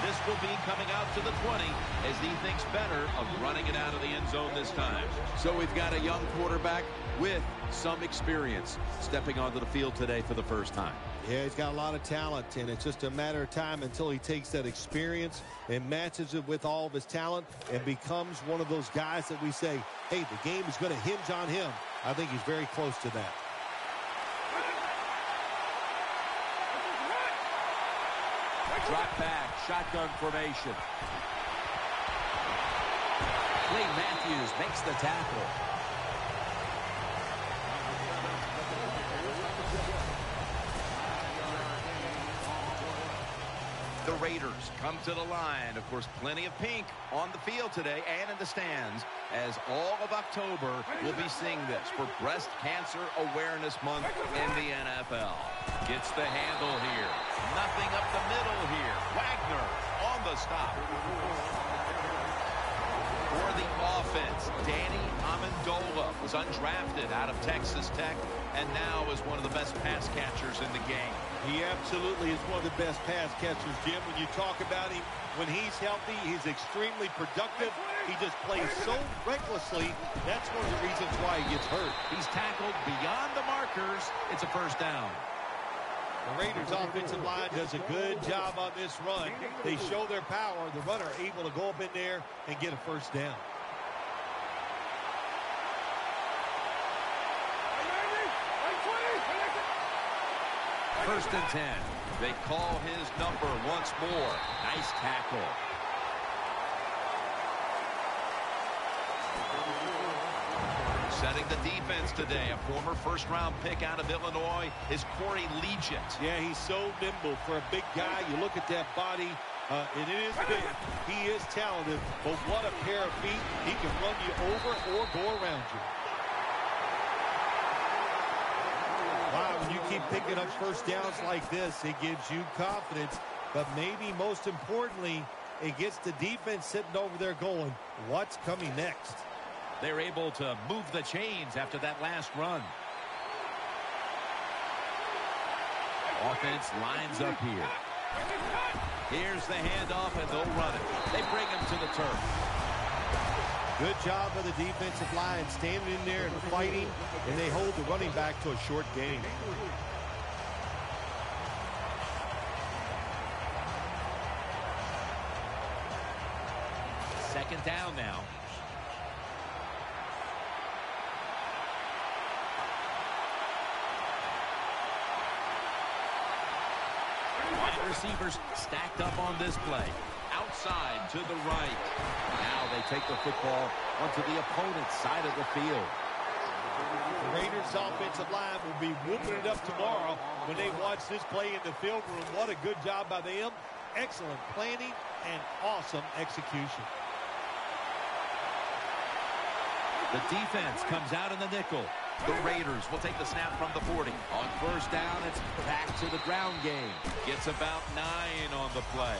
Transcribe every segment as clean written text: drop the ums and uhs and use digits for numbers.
This will be coming out to the 20 as he thinks better of running it out of the end zone this time. So we've got a young quarterback with some experience stepping onto the field today for the first time. Yeah, he's got a lot of talent, and it's just a matter of time until he takes that experience and matches it with all of his talent and becomes one of those guys that we say, hey, the game is going to hinge on him. I think he's very close to that. Drop back, shotgun formation. Clay Matthews makes the tackle. The Raiders come to the line. Of course, plenty of pink on the field today and in the stands, as all of October we'll be seeing this for Breast Cancer Awareness Month in the NFL. Gets the handle here. Nothing up the middle here. Wagner on the stop. For the offense, Danny Amendola was undrafted out of Texas Tech and now is one of the best pass catchers in the game. He absolutely is one of the best pass catchers, Jim. When you talk about him, when he's healthy, he's extremely productive. He just plays so recklessly. That's one of the reasons why he gets hurt. He's tackled beyond the markers. It's a first down. The Raiders' offensive line does a good job on this run. They show their power. The runner able to go up in there and get a first down. First and 10. They call his number once more. Nice tackle. Setting the defense today, a former first-round pick out of Illinois is Corey Legent. Yeah, he's so nimble for a big guy. You look at that body, and it is big. He is talented, but what a pair of feet. He can run you over or go around you. Wow, when you keep picking up first downs like this, it gives you confidence, but maybe most importantly, it gets the defense sitting over there going, what's coming next? They're able to move the chains after that last run. Offense lines up here. Here's the handoff, and they'll run it. They bring him to the turf. Good job of the defensive line standing in there and fighting, and they hold the running back to a short gain. Second down now. Wide receivers stacked up on this play. Outside to the right. Now they take the football onto the opponent's side of the field. The Raiders' offensive line will be whooping it up tomorrow when they watch this play in the film room. What a good job by them. Excellent planning and awesome execution. The defense comes out in the nickel. The Raiders will take the snap from the 40. On first down, it's back to the ground game. Gets about 9 on the play.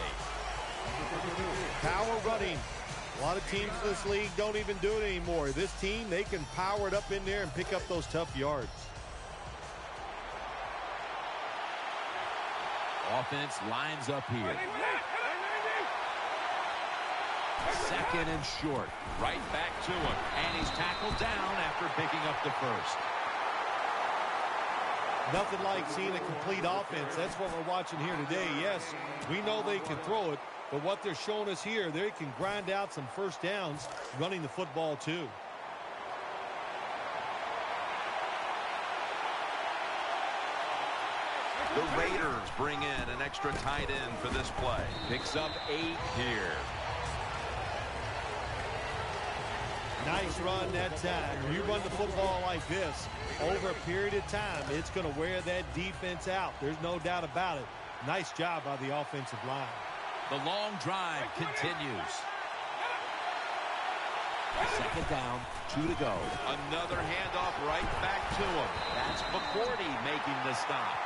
Power running. A lot of teams in this league don't even do it anymore. This team, they can power it up in there and pick up those tough yards. Offense lines up here. Second and short. Right back to him. And he's tackled down after picking up the first. Nothing like seeing a complete offense. That's what we're watching here today. Yes, we know they can throw it, but what they're showing us here, they can grind out some first downs running the football too. The Raiders bring in an extra tight end for this play. Picks up 8 here. Nice run that time. When you run the football like this, over a period of time, it's going to wear that defense out. There's no doubt about it. Nice job by the offensive line. The long drive continues. Second down, 2 to go. Another handoff right back to him. That's McCourty making the stop.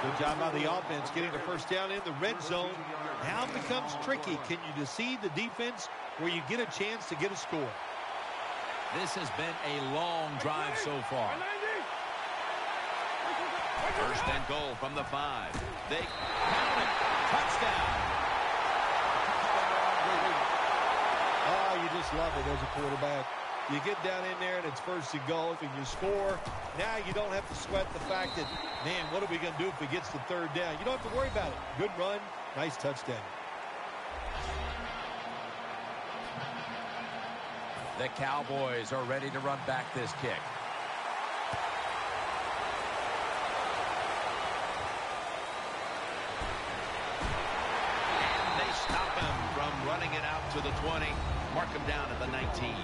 Good job by the offense getting the first down in the red zone. Now it becomes tricky. Can you deceive the defense where you get a chance to get a score? This has been a long drive so far. First and goal from the 5. They count it. Touchdown. Oh, you just love it as a quarterback. You get down in there and it's first and goal and you score. Now you don't have to sweat the fact that, man, what are we going to do if it gets to third down? You don't have to worry about it. Good run, nice touchdown. The Cowboys are ready to run back this kick. And they stop him from running it out to the 20. Mark him down at the 19.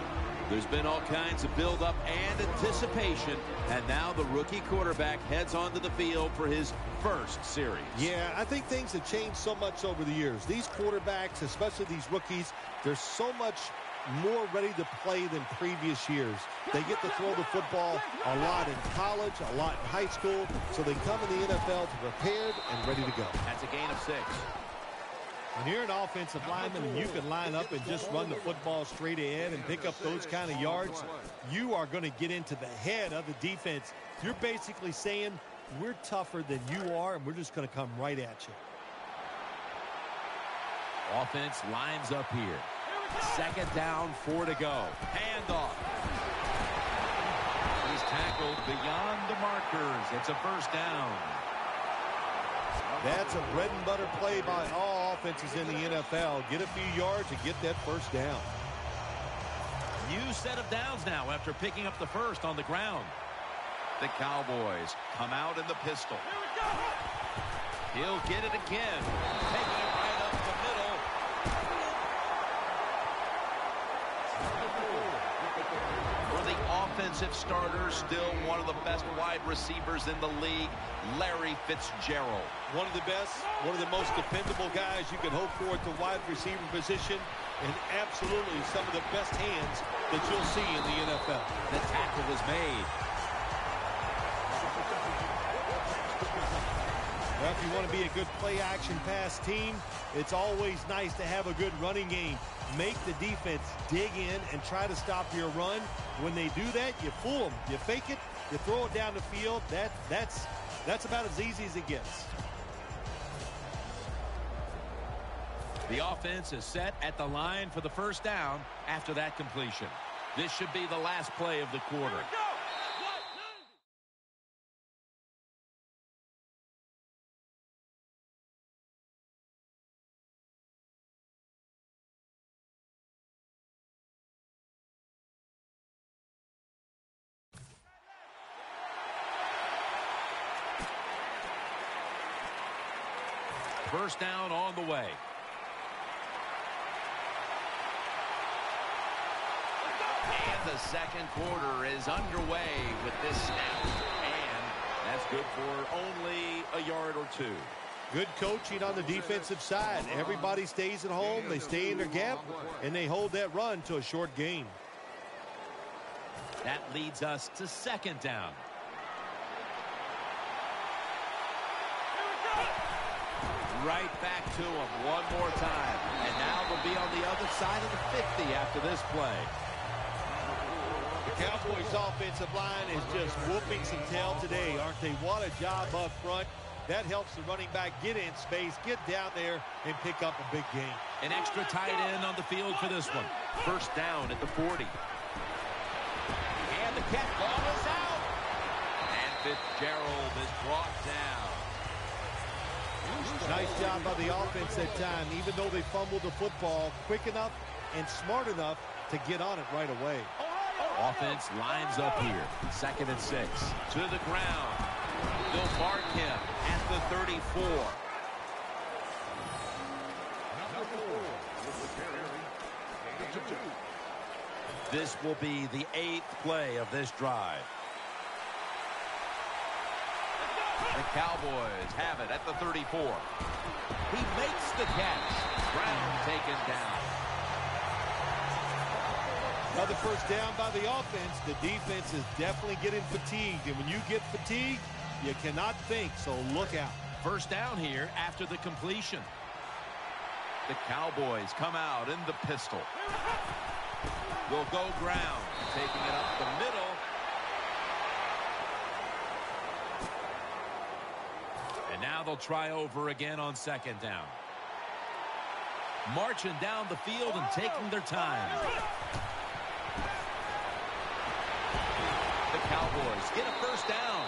There's been all kinds of build-up and anticipation, and now the rookie quarterback heads onto the field for his first series. Yeah, I think things have changed so much over the years. These quarterbacks, especially these rookies, they're so much more ready to play than previous years. They get to throw the football a lot in college, a lot in high school, so they come in the NFL prepared and ready to go. That's a gain of 6. When you're an offensive lineman and you can line up and just run the football straight ahead and pick up those kind of yards, you are going to get into the head of the defense. You're basically saying, we're tougher than you are, and we're just going to come right at you. Offense lines up here. Second down, 4 to go. Handoff. He's tackled beyond the markers. It's a first down. That's a bread and butter play by all offenses in the NFL. Get a few yards and get that first down. New set of downs now after picking up the first on the ground. The Cowboys come out in the pistol. He'll get it again. Taking it right up the middle. For the offensive starter, still one of the best wide receivers in the league, Larry Fitzgerald. One of the best, one of the most dependable guys you can hope for at the wide receiver position, and absolutely some of the best hands that you'll see in the NFL. The tackle was made. Well, if you want to be a good play-action pass team, it's always nice to have a good running game. Make the defense dig in and try to stop your run. When they do that, you fool them. You fake it, you throw it down the field. That's about as easy as it gets. The offense is set at the line for the first down after that completion. This should be the last play of the quarter. First down on the way. And the second quarter is underway with this snap. And that's good for only a yard or 2. Good coaching on the defensive side. Everybody stays at home. They stay in their gap, and they hold that run to a short gain. That leads us to second down. Right back to him one more time. And now they'll be on the other side of the 50 after this play. The Cowboys' offensive line is just whooping some tail today, aren't they? What a job up front. That helps the running back get in space, get down there, and pick up a big gain. An extra tight end on the field for this one. First down at the 40. And the catch ball is out. And Fitzgerald is brought down. Nice job by the offense that time. Even though they fumbled the football, quick enough and smart enough to get on it right away. Offense lines up here. Second and 6. To the ground. They'll mark him at the 34. This will be the 8th play of this drive. The Cowboys have it at the 34. He makes the catch. Brown taken down. Another first down by the offense. The defense is definitely getting fatigued. And when you get fatigued, you cannot think, so look out. First down here after the completion. The Cowboys come out in the pistol. Will go ground. Taking it up the middle. And And now they'll try over again on second down. Marching down the field and taking their time. The Cowboys get a first down.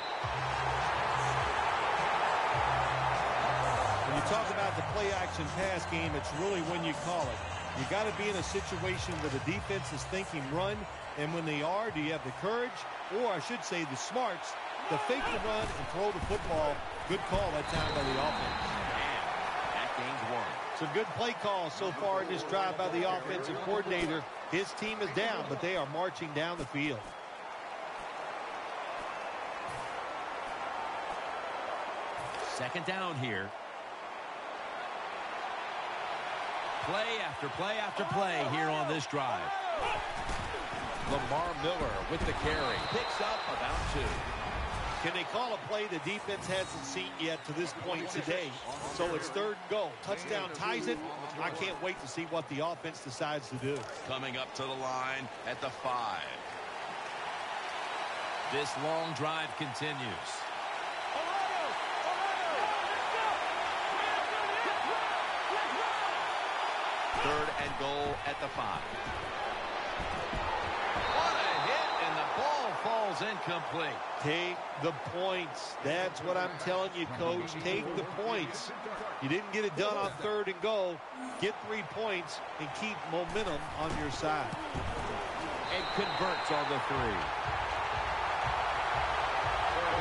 When you talk about the play-action pass game, it's really when you call it. You got to be in a situation where the defense is thinking run, and when they are, do you have the courage, or I should say the smarts, to fake the run and throw the football? Good call that time by the offense. And that gains one. Some good play calls so far in this drive by the offensive coordinator. His team is down, but they are marching down the field. Second down here. Play after play after play here on this drive. Lamar Miller with the carry. Picks up about 2. Can they call a play the defense hasn't seen yet to this point today? So it's 3rd and goal. Touchdown ties it. I can't wait to see what the offense decides to do. Coming up to the line at the 5. This long drive continues. 3rd and goal at the 5. What a hit, and the ball falls incomplete. Take the points. That's what I'm telling you, Coach. Take the points. You didn't get it done on 3rd and goal. Get 3 points and keep momentum on your side. And converts on the 3.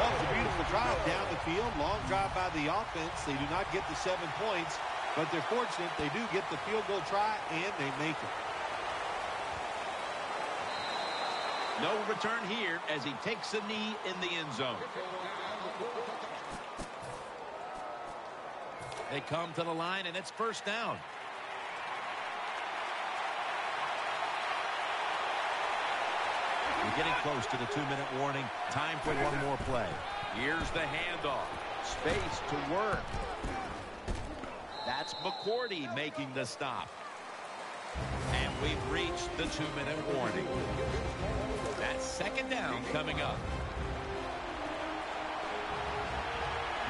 Well, it's a beautiful drive down the field. Long drive by the offense. They do not get the 7 points, but they're fortunate they do get the field goal try, and they make it. No return here as he takes a knee in the end zone. They come to the line, and it's first down. We're getting close to the 2-minute warning. Time for one more play. Here's the handoff. Space to work. That's McCourty making the stop. And we've reached the 2-minute warning. That's second down coming up.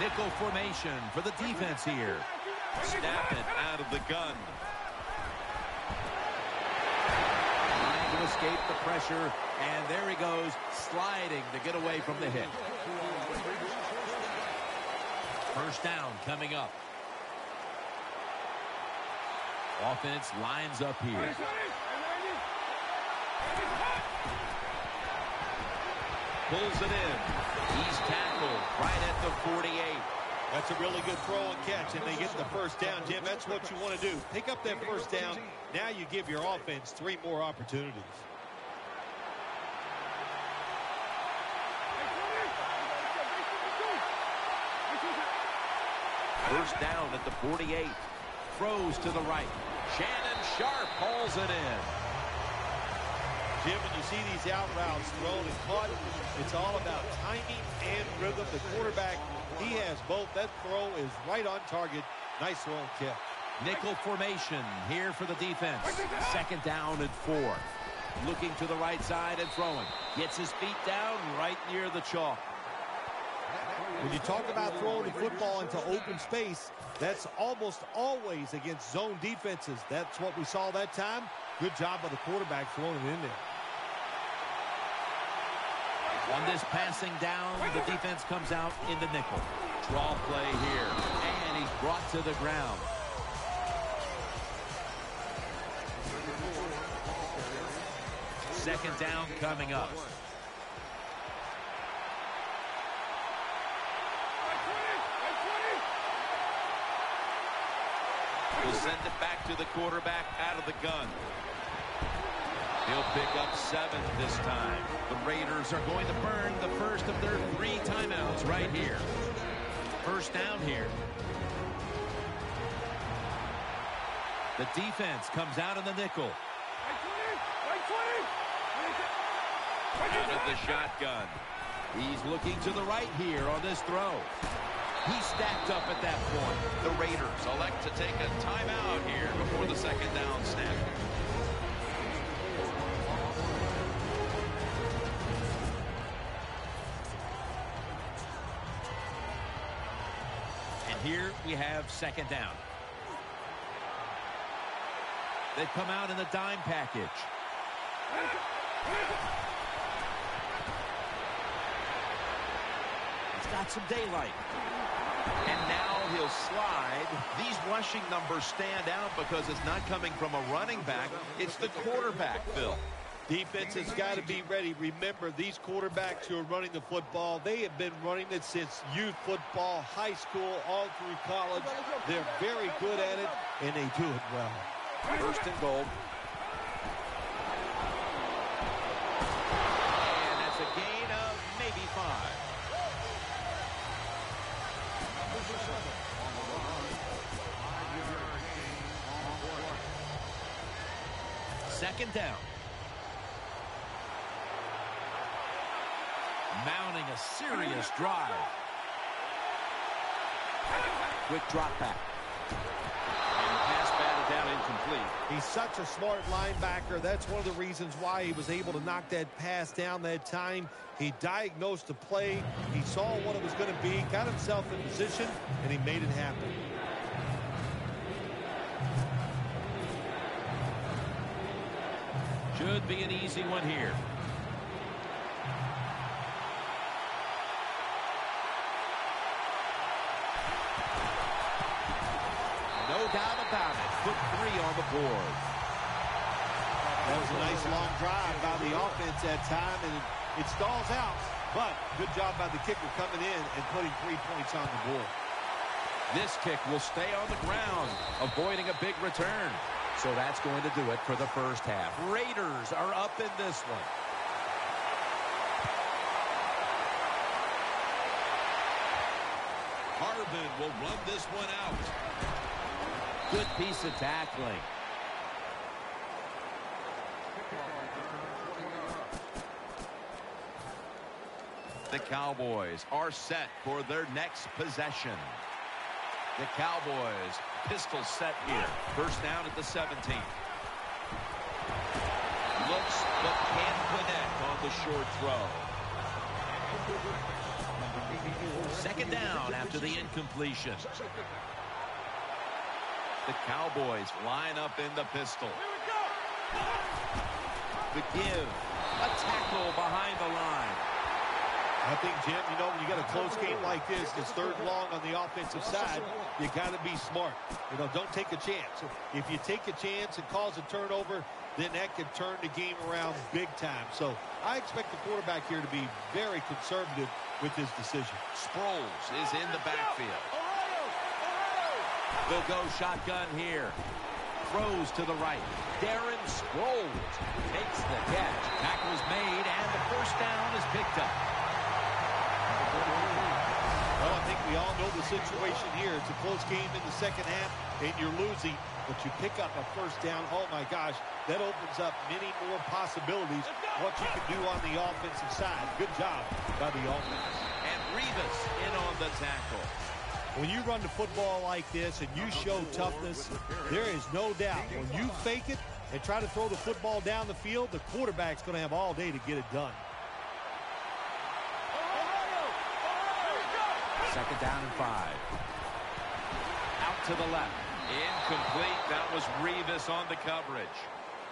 Nickel formation for the defense here. Snap it out of the gun. Trying to escape the pressure, and there he goes, sliding to get away from the hit. First down coming up. Offense lines up here. Pulls it in. He's tackled right at the 48. That's a really good throw and catch, and they get the first down, Jim. That's what you want to do. Pick up that first down. Now you give your offense 3 more opportunities. First down at the 48. Throws to the right. Shannon Sharp hauls it in. Jim, when you see these out routes thrown and caught, it's all about timing and rhythm. The quarterback, he has both. That throw is right on target. Nice throw and catch. Nickel formation here for the defense. Second down and 4. Looking to the right side and throwing. Gets his feet down right near the chalk. When you talk about throwing the football into open space, that's almost always against zone defenses. That's what we saw that time. Good job by the quarterback throwing it in there. On this passing down, the defense comes out in the nickel. Draw play here. And he's brought to the ground. Second down coming up. We'll send it back to the quarterback out of the gun. He'll pick up 7 this time. The Raiders are going to burn the first of their 3 timeouts right here. First down here. The defense comes out in the nickel. Out of the shotgun. He's looking to the right here on this throw. He's stacked up at that point. The Raiders elect to take a timeout here before the second down snap. here we have second down. They come out in the dime package. It's got some daylight. And now he'll slide. These rushing numbers stand out because it's not coming from a running back. It's the quarterback, Phil. Defense has got to be ready. Remember, these quarterbacks who are running the football, they have been running it since youth football, high school, all through college. They're very good at it, and they do it well. First and goal. And that's a gain of maybe 5. Second down. Mounting a serious drive. Quick drop back. And pass batted down incomplete. He's such a smart linebacker. That's one of the reasons why he was able to knock that pass down that time. He diagnosed the play. He saw what it was going to be, got himself in position, and he made it happen. Should be an easy one here. No doubt about it. Put 3 on the board. That was a nice long drive by the offense that time, and it stalls out. But good job by the kicker coming in and putting 3 points on the board. This kick will stay on the ground, avoiding a big return. So that's going to do it for the first half. Raiders are up in this one. Harbin will run this one out. Good piece of tackling. The Cowboys are set for their next possession. The Cowboys pistol set here. First down at the 17. Looks but can't connect on the short throw. Second down after the incompletion. The Cowboys line up in the pistol. The give. A tackle behind the line. I think, Jim, you know, when you got a close game like this, it's 3rd and long on the offensive side, you got to be smart. You know, don't take a chance. If you take a chance and cause a turnover, then that could turn the game around big time. So I expect the quarterback here to be very conservative with his decision. Sproles is in the backfield. They'll go shotgun here. Throws to the right. Darren Sproles takes the catch. Tackle's made, and the first down is picked up. Well, I think we all know the situation here. It's a close game in the second half, and you're losing, but you pick up a first down. Oh, my gosh, that opens up many more possibilities what you can do on the offensive side. Good job by the offense. And Rivas in on the tackle. When you run the football like this and you show toughness, there is no doubt when you fake it and try to throw the football down the field, the quarterback's going to have all day to get it done. Second down and 5. Out to the left. Incomplete. That was Rivas on the coverage.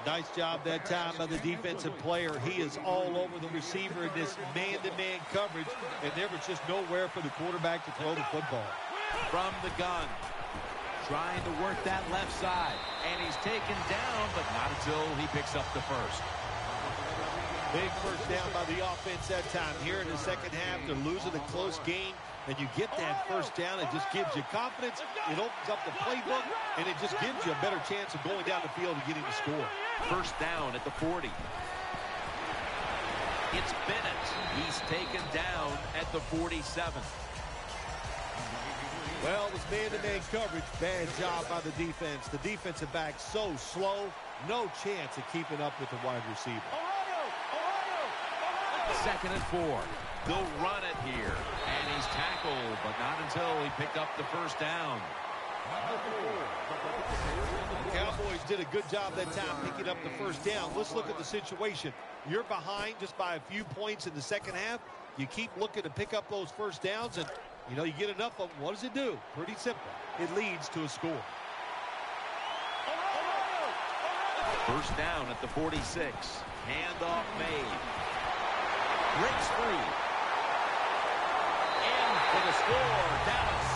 Nice job that time by the defensive player. He is all over the receiver in this man-to-man coverage, and there was just nowhere for the quarterback to throw the football. From the gun. Trying to work that left side. And he's taken down, but not until he picks up the first. Big first down by the offense that time. Here in the second half, they're losing a close game, and you get that first down. It just gives you confidence. It opens up the playbook, and it just gives you a better chance of going down the field and getting the score. First down at the 40. It's Bennett. He's taken down at the 47. Well, it was man-to-man coverage. Bad job by the defense. The defensive back so slow, no chance of keeping up with the wide receiver. Second and 4. They'll run it here. And he's tackled, but not until he picked up the first down. The Cowboys did a good job that time picking up the first down. Let's look at the situation. You're behind just by a few points in the second half. You keep looking to pick up those first downs, and You know, you get enough of them. What does it do? Pretty simple. It leads to a score. First down at the 46. Handoff made. Breaks free. In for the score, Dallas.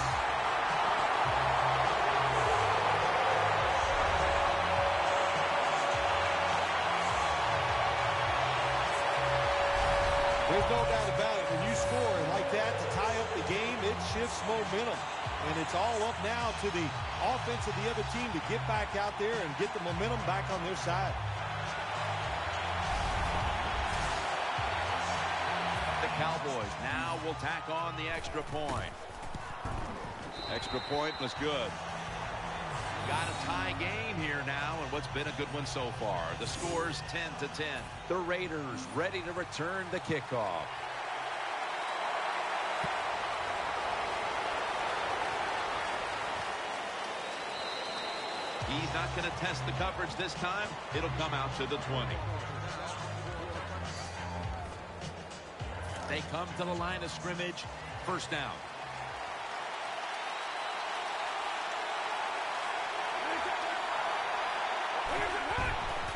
There's no doubt about it. When you score like that to tie up the game, it shifts momentum. And it's all up now to the offense of the other team to get back out there and get the momentum back on their side. The Cowboys now will tack on the extra point. Extra point was good. Got a tie game here now, and what's been a good one so far. The score's 10-10. The Raiders ready to return the kickoff. He's not going to test the coverage this time. It'll come out to the 20. They come to the line of scrimmage. First down.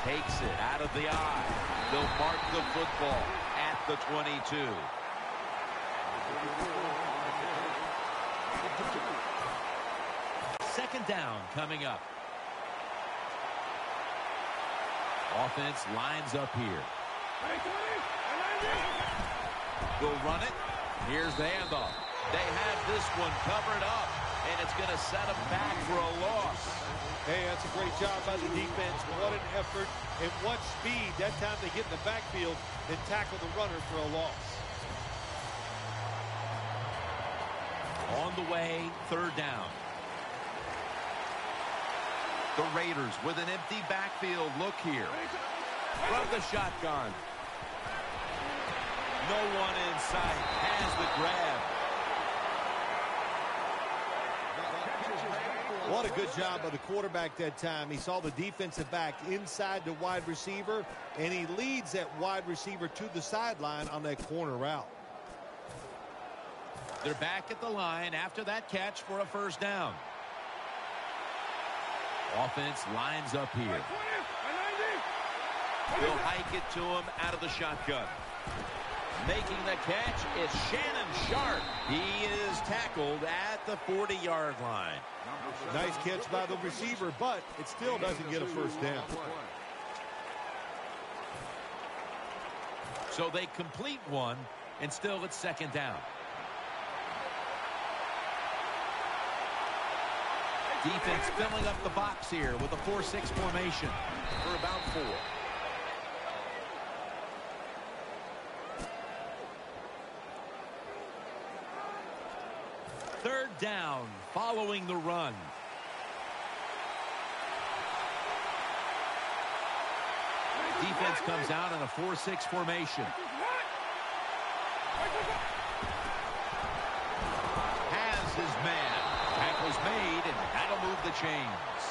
Takes it out of the eye. They'll mark the football at the 22. Second down coming up. Offense lines up here. Will run it. Here's the handoff. They have this one covered up, and it's going to set them back for a loss. Hey, that's a great job by the defense. What an effort and what speed. That time they get in the backfield and tackle the runner for a loss. On the way, third down. The Raiders with an empty backfield look here. From the shotgun. No one in sight. Has the grab. What a good job by the quarterback that time. He saw the defensive back inside the wide receiver, and he leads that wide receiver to the sideline on that corner route. They're back at the line after that catch for a first down. Offense lines up here. They'll hike it to him out of the shotgun. Making the catch, it's Shannon Sharp. He is tackled at the 40-yard line. Nice catch by the receiver, but it still doesn't get a first down. So they complete one, and still it's second down. Defense filling up the box here with a 4-6 formation for about 4. Third down following the run. Defense comes out in a 4-6 formation. Has his man. Tackle's made, and that'll move the chains.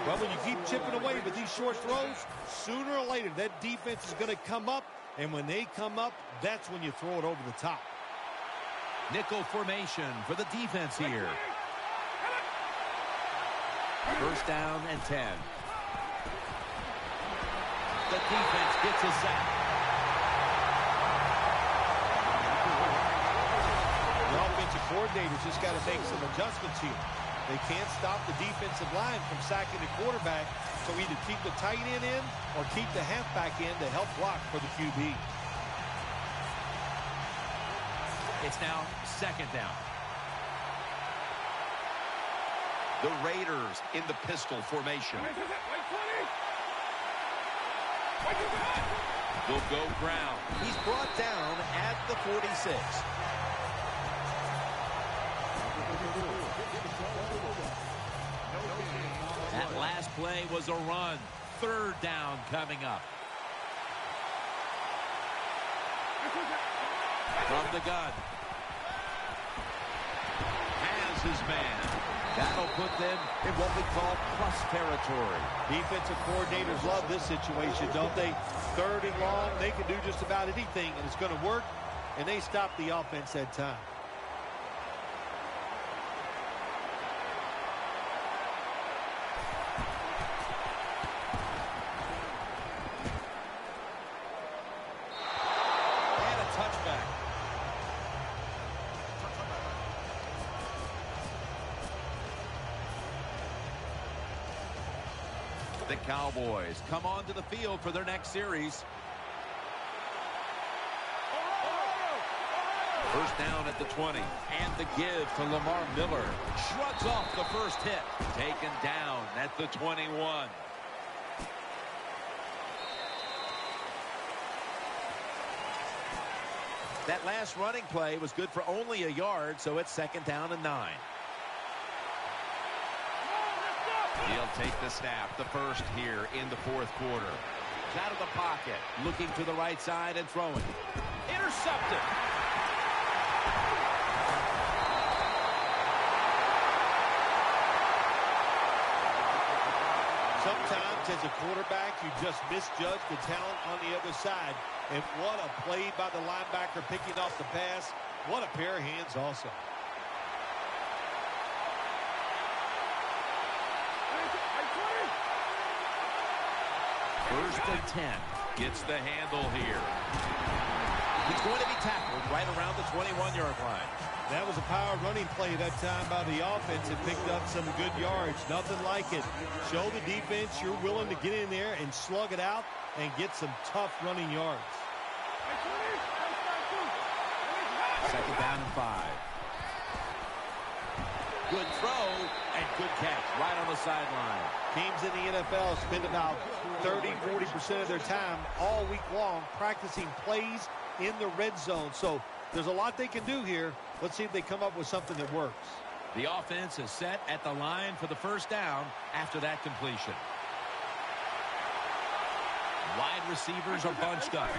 Well, when you keep chipping away with these short throws, sooner or later that defense is going to come up, and when they come up, that's when you throw it over the top. Nickel formation for the defense here. First down and 10. The defense gets a sack. The offensive coordinator's just got to make some adjustments here. They can't stop the defensive line from sacking the quarterback, so either keep the tight end in or keep the halfback in to help block for the QB. It's now second down. The Raiders in the pistol formation. They'll go ground. He's brought down at the 46. That last play was a run. Third down coming up. From the gun. Has his man. That'll put them in what we call plus territory. Defensive coordinators love this situation, don't they? Third and long, they can do just about anything, and it's going to work, and they stop the offense that time. The Cowboys come onto the field for their next series. First down at the 20. And the give to Lamar Miller. Shrugs off the first hit. Taken down at the 21. That last running play was good for only a yard, so it's second down and 9. He'll take the snap, the first here in the fourth quarter. He's out of the pocket, looking to the right side and throwing. Intercepted. Sometimes as a quarterback, you just misjudge the talent on the other side. And what a play by the linebacker picking off the pass. What a pair of hands also. First and 10. Gets the handle here. He's going to be tackled right around the 21-yard line. That was a power running play that time by the offense. It picked up some good yards. Nothing like it. Show the defense you're willing to get in there and slug it out and get some tough running yards. Second down and 5. Good throw and good catch right on the sideline. Teams in the NFL spend about 30-40% of their time all week long practicing plays in the red zone. So there's a lot they can do here. Let's see if they come up with something that works. The offense is set at the line for the first down after that completion. Wide receivers are bunched up.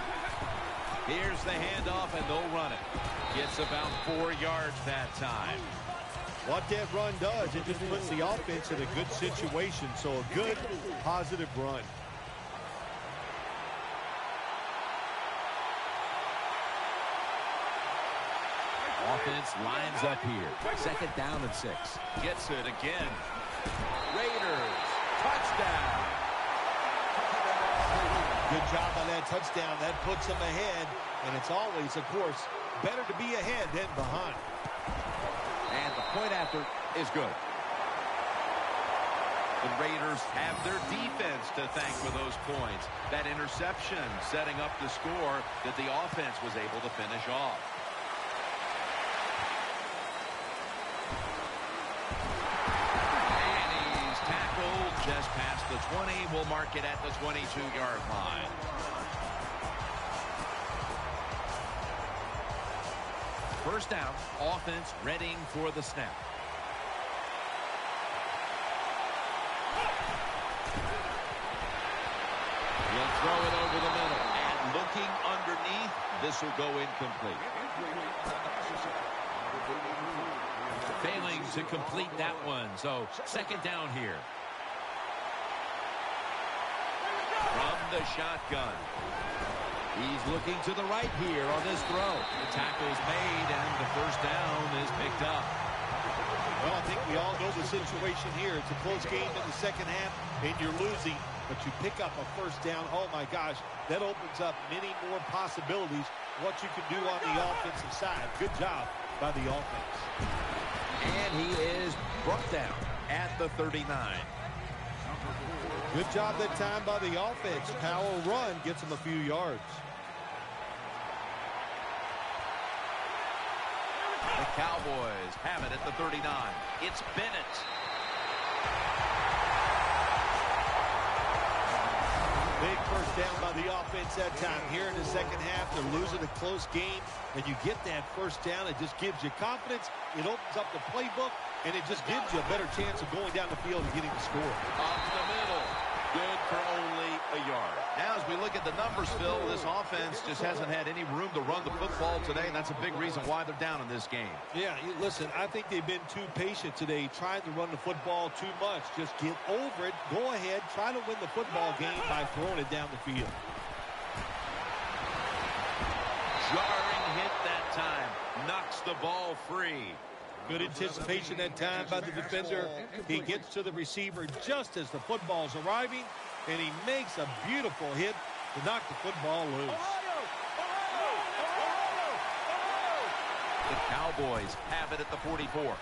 Here's the handoff, and they'll run it. Gets about 4 yards that time. What that run does, it just puts the offense in a good situation. So a good, positive run. Offense lines up here. Second down and 6. Gets it again. Raiders. Touchdown. Good job on that touchdown. That puts them ahead. And it's always, of course, better to be ahead than behind. And the point after is good. The Raiders have their defense to thank for those points. That interception setting up the score that the offense was able to finish off. And he's tackled just past the 20. We'll mark it at the 22-yard line. First down, offense readying for the snap. He'll throw it over the middle. And looking underneath, this will go incomplete. Failing to complete that one. So second down here. From the shotgun. He's looking to the right here on this throw. The tackle's made, and the first down is picked up. Well, I think we all know the situation here. It's a close game in the second half, and you're losing, but you pick up a first down. Oh, my gosh, that opens up many more possibilities what you can do on the offensive side. Good job by the offense. And he is brought down at the 39. Good job that time by the offense. Power run gets them a few yards. The Cowboys have it at the 39. It's Bennett. Big first down by the offense that time. Here in the second half, they're losing a close game, and you get that first down. It just gives you confidence. It opens up the playbook, and it just gives you a better chance of going down the field and getting the score. Up the middle. Good for only a yard. Now, as we look at the numbers, Phil, this offense just hasn't had any room to run the football today, and that's a big reason why they're down in this game. Yeah, listen, I think they've been too patient today, trying to run the football too much. Just get over it. Go ahead. Try to win the football game by throwing it down the field. Jarring hit that time. Knocks the ball free. Good anticipation that time by the defender. He gets to the receiver just as the football's arriving, and he makes a beautiful hit to knock the football loose. The Cowboys have it at the 44.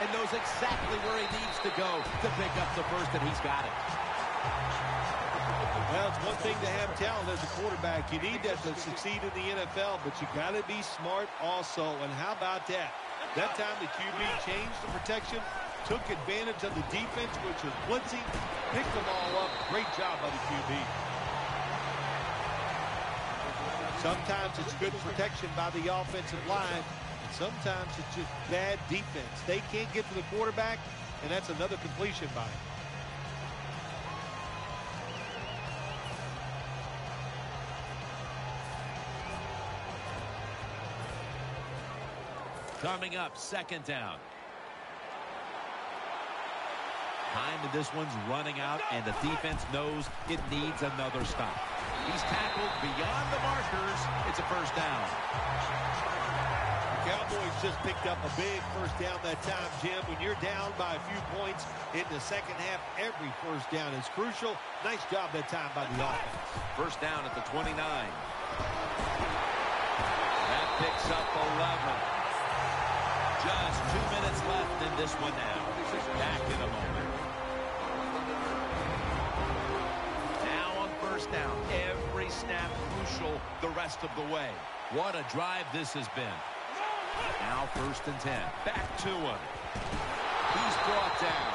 and knows exactly where he needs to go to pick up the first, and he's got it. Well, it's one thing to have talent as a quarterback. You need that to succeed in the NFL, but you got to be smart also. And how about that? That time the QB changed the protection, took advantage of the defense, which was blitzing, picked them all up. Great job by the QB. Sometimes it's good protection by the offensive line, and sometimes it's just bad defense. They can't get to the quarterback, and that's another completion by him. Coming up, second down. Time in this one's running out, and the defense knows it needs another stop. He's tackled beyond the markers. It's a first down. The Cowboys just picked up a big first down that time, Jim. When you're down by a few points in the second half, every first down is crucial. Nice job that time by the offense. First down at the 29. That picks up 11. Just 2 minutes left in this one now. Back in a moment. Now on first down. Every snap crucial the rest of the way. What a drive this has been. Now first and 10. Back to him. He's brought down.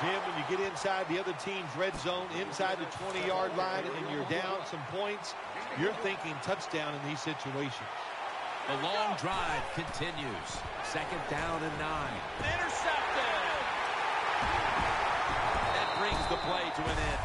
Jim, when you get inside the other team's red zone, inside the 20-yard line, and you're down some points, you're thinking touchdown in these situations. The long drive continues. Second down and 9. Intercepted! That brings the play to an end.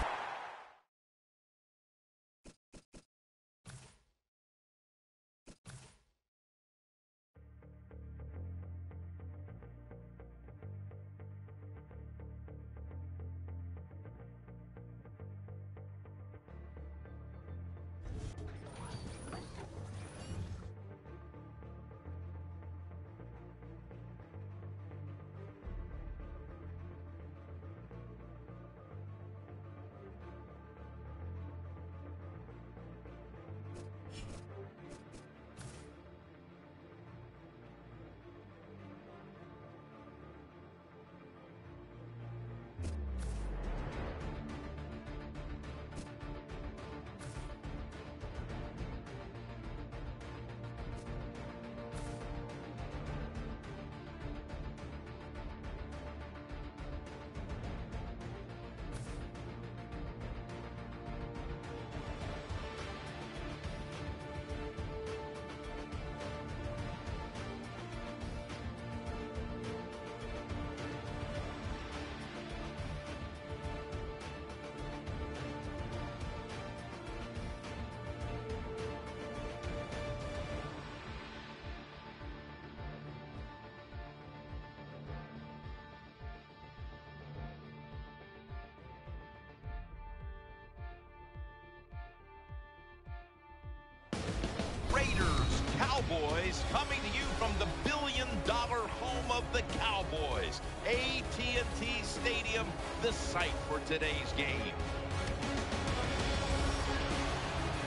Raiders, Cowboys, coming to you from the billion-dollar home of the Cowboys. AT&T Stadium, the site for today's game.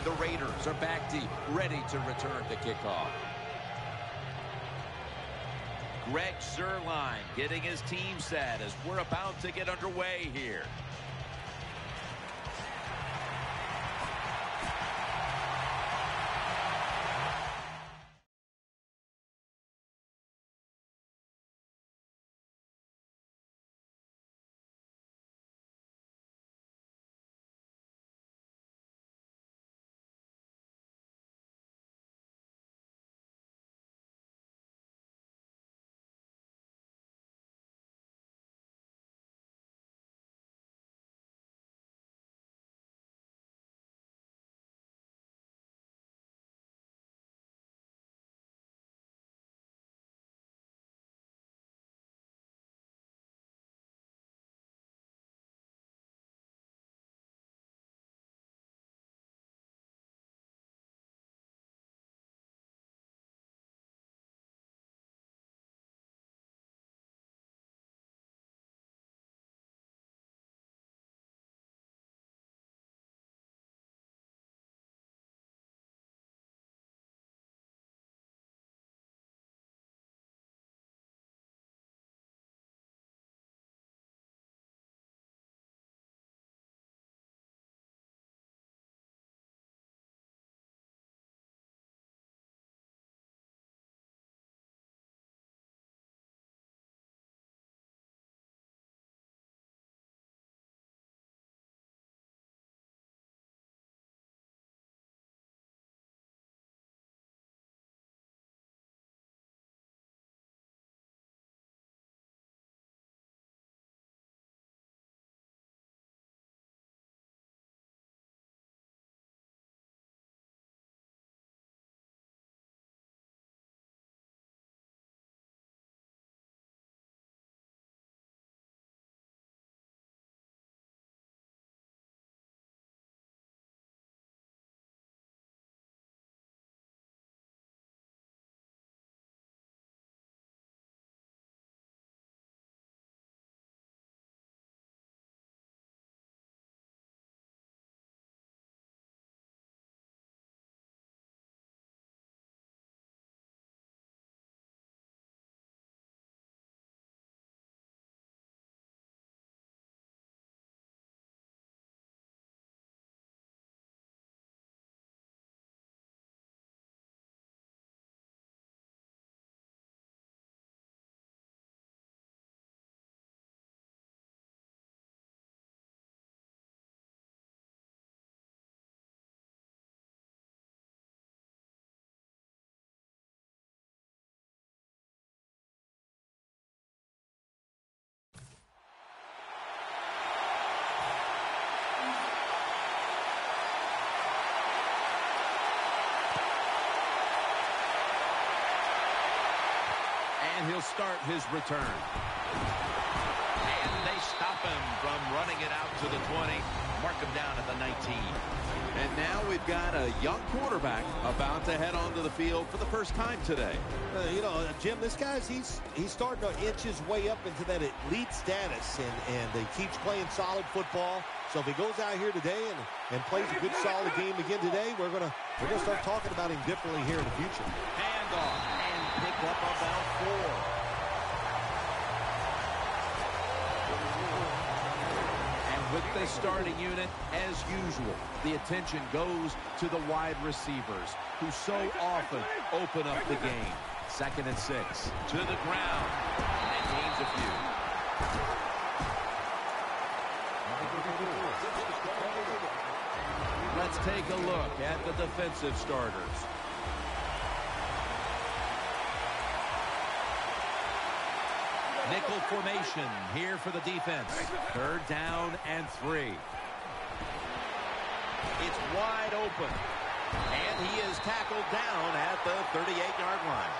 The Raiders are back deep, ready to return to kickoff. Greg Zuerlein getting his team set as we're about to get underway here. his return. And they stop him from running it out to the 20. Mark him down at the 19. And now we've got a young quarterback about to head onto the field for the first time today. You know, Jim, this guy's he's starting to inch his way up into that elite status, and he keeps playing solid football. So if he goes out here today and plays a good solid game again today, we're gonna start talking about him differently here in the future. Hand off and pick up about 4. With the starting unit, as usual, the attention goes to the wide receivers, who so often open up the game. 2nd and 6. To the ground. And gains a few. Let's take a look at the defensive starters. Nickel formation here for the defense. 3rd down and 3. It's wide open. And he is tackled down at the 38-yard line.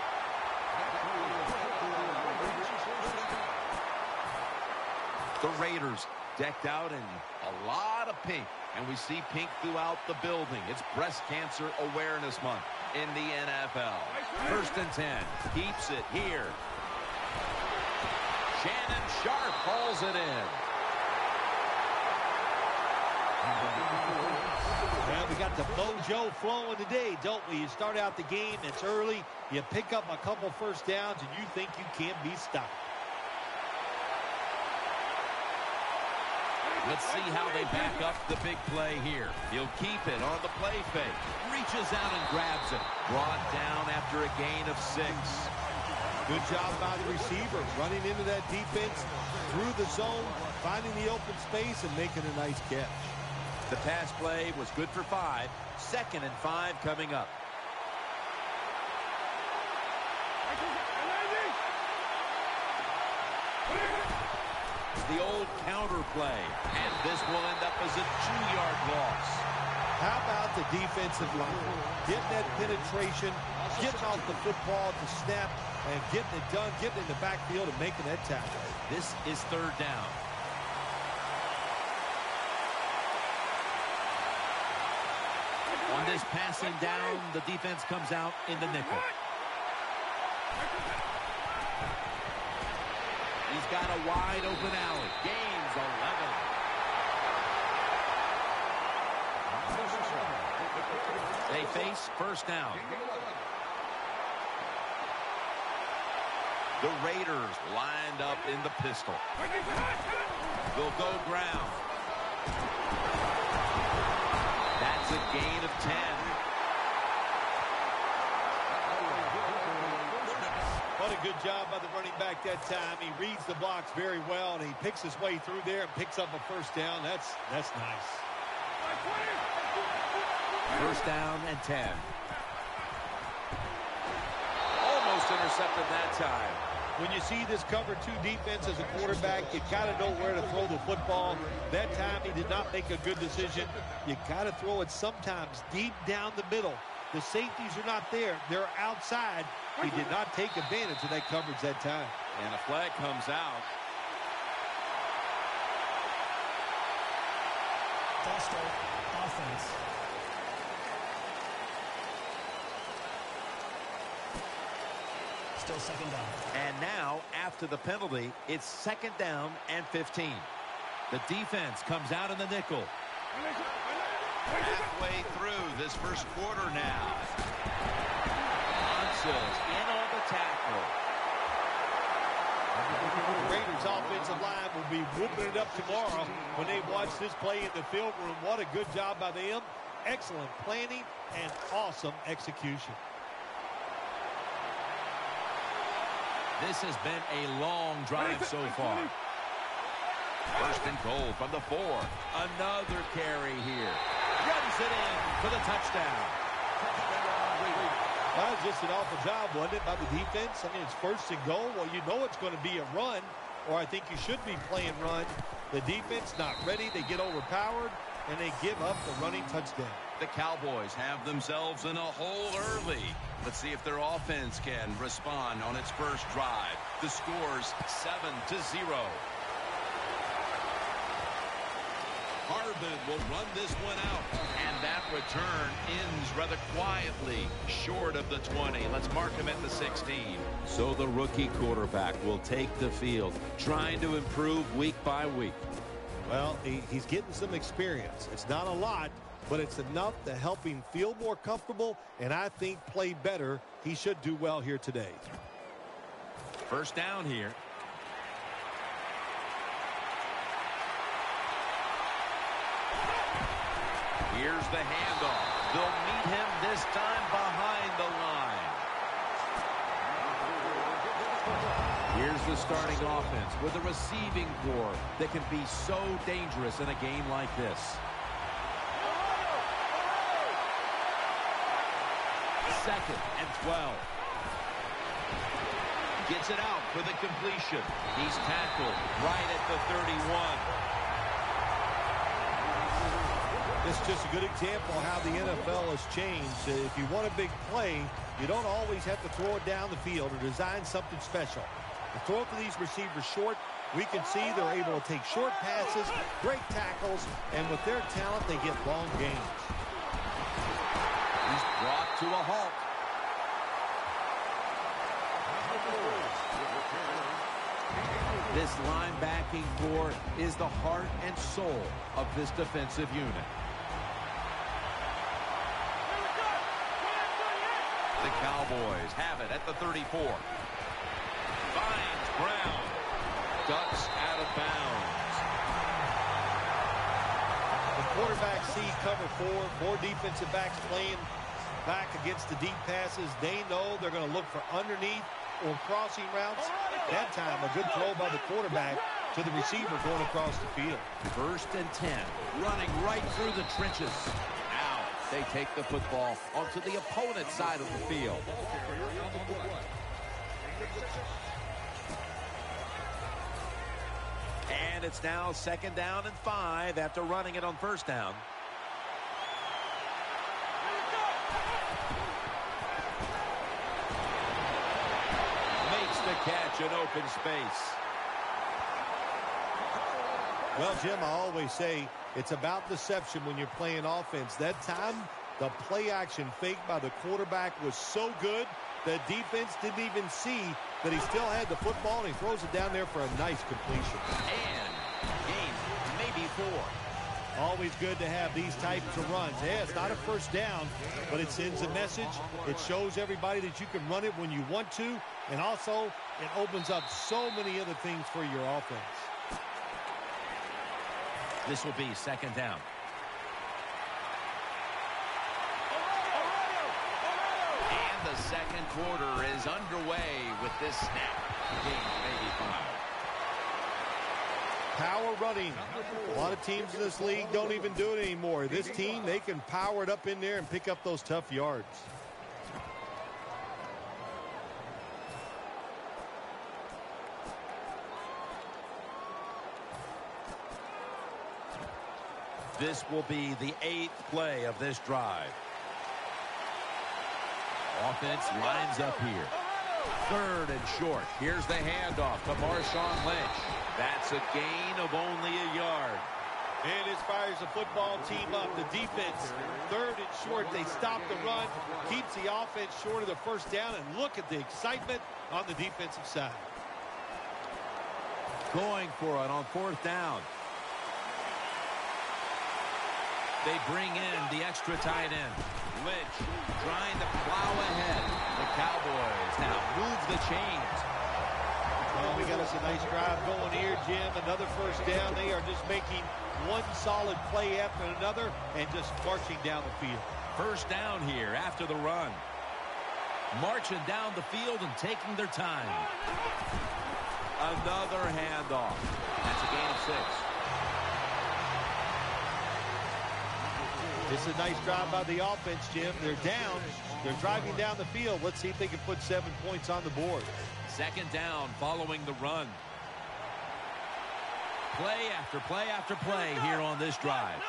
The Raiders decked out in a lot of pink. And we see pink throughout the building. It's Breast Cancer Awareness Month in the NFL. 1st and 10. Keeps it here. Shannon Sharp hauls it in. Well, we got the mojo flowing today, don't we? You start out the game, it's early, you pick up a couple first downs, and you think you can't be stopped. Let's see how they back up the big play here. He'll keep it on the play fake. Reaches out and grabs it. Brought down after a gain of 6. Good job by the receiver, running into that defense, through the zone, finding the open space, and making a nice catch. The pass play was good for 5. 2nd and 5 coming up. The old counter play, and this will end up as a 2-yard loss. How about the defensive line? Getting that penetration, getting off the football to snap, and getting it done, getting in the backfield and making that tackle. This is 3rd down. On this passing down, the defense comes out in the nickel. He's got a wide open alley. Gains 11. They face 1st down. The Raiders lined up in the pistol. They'll go ground. That's a gain of 10. What a good job by the running back that time. He reads the blocks very well, and he picks his way through there and picks up a 1st down. That's nice. 1st down and 10. Almost intercepted that time. When you see this cover 2 defense as a quarterback, you got to know where to throw the football. That time he did not make a good decision. You got to throw it sometimes deep down the middle. The safeties are not there. They're outside. He did not take advantage of that coverage that time. And a flag comes out. False start, offense. Still 2nd down. And now, after the penalty, it's 2nd down and 15. The defense comes out in the nickel. Halfway through this 1st quarter now. Monson in on the tackle. The Raiders' offensive line will be whooping it up tomorrow when they watch this play in the film room. What a good job by them. Excellent planning and awesome execution. This has been a long drive so far. 1st and goal from the 4. Another carry here. Runs it in for the touchdown. That was just an awful job, wasn't it, by the defense? I mean, it's 1st and goal. Well, you know it's going to be a run, or I think you should be playing run. The defense not ready. They get overpowered, and they give up the running touchdown. The Cowboys have themselves in a hole early. Let's see if their offense can respond on its first drive. The score's 7-0. Harbin will run this one out. And that return ends rather quietly, short of the 20. Let's mark him at the 16. So the rookie quarterback will take the field, trying to improve week by week. Well, he's getting some experience. It's not a lot, but it's enough to help him feel more comfortable and I think play better. He should do well here today. First down here. Here's the handoff. They'll meet him this time behind the line. Here's the starting offense with a receiving core that can be so dangerous in a game like this. Second and 12. Gets it out for the completion. He's tackled right at the 31. This is just a good example of how the NFL has changed. If you want a big play, you don't always have to throw it down the field or design something special. To throw it to these receivers short, we can see they're able to take short passes, great tackles, and with their talent, they get long gains. He's brought to a halt. This linebacking core is the heart and soul of this defensive unit. The Cowboys have it at the 34. Finds ground. Ducks out of bounds. The quarterback see cover 4 defensive backs playing back against the deep passes. They know they're going to look for underneath or crossing routes. That time, a good throw by the quarterback to the receiver going across the field. First and 10, running right through the trenches. Now they take the football onto the opponent's side of the field. And it's now second down and 5 after running it on first down. The catch in open space. Well, Jim, I always say it's about deception when you're playing offense. That time, the play action fake by the quarterback was so good, the defense didn't even see that he still had the football, and he throws it down there for a nice completion. And gain maybe 4. Always good to have these types of runs. Yeah, it's not a first down, but it sends a message. It shows everybody that you can run it when you want to, and also it opens up so many other things for your offense. This will be second down. And the second quarter is underway with this snap. Gain maybe 5. Power running. A lot of teams in this league don't even do it anymore. This team, they can power it up in there and pick up those tough yards. This will be the 8th play of this drive. Offense lines up here. Third and short. Here's the handoff to Marshawn Lynch. That's a gain of only a yard. And this fires the football team up. The defense, third and short. They stop the run, keeps the offense short of the first down, and look at the excitement on the defensive side. Going for it on fourth down. They bring in the extra tight end. Lynch trying to plow ahead. The Cowboys now move the chains. Well, we got us a nice drive going here, Jim. Another first down. They are just making one solid play after another and just marching down the field. First down here after the run. Marching down the field and taking their time. Another handoff. That's a gain of 6. It's a nice drive by the offense, Jim. They're down. They're driving down the field. Let's see if they can put 7 points on the board. Second down following the run. Play after play after play here on this drive.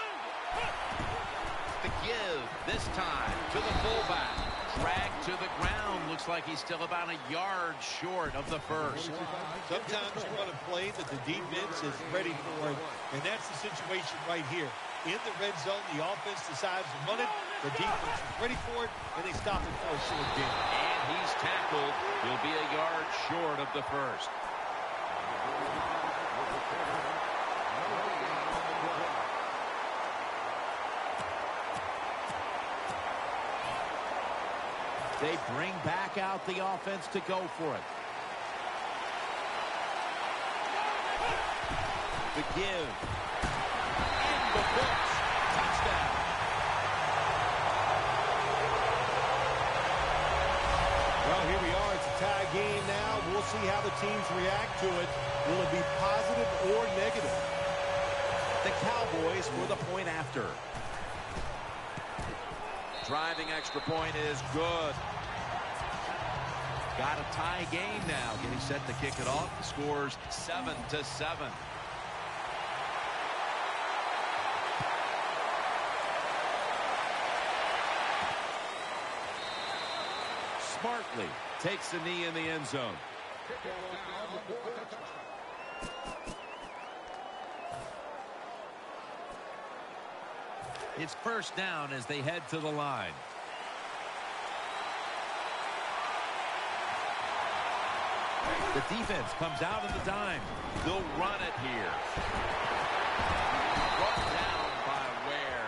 The give this time to the fullback. Dragged to the ground. Looks like he's still about a yard short of the first. Sometimes you run a play that the defense is ready for it, and that's the situation right here. In the red zone, the offense decides to run it. The defense is ready for it, and they stop it for a short gain. And he's tackled. He'll be a yard short of the first. They bring back out the offense to go for it. The give. In the books. Touchdown. Well, here we are. It's a tie game now. We'll see how the teams react to it. Will it be positive or negative? The Cowboys for the point after. Driving extra point is good. Got a tie game now. Getting set to kick it off. The score's 7-7. Smartly takes the knee in the end zone. It's first down as they head to the line. The defense comes out in the dime. They'll run it here. Brought down by Ware.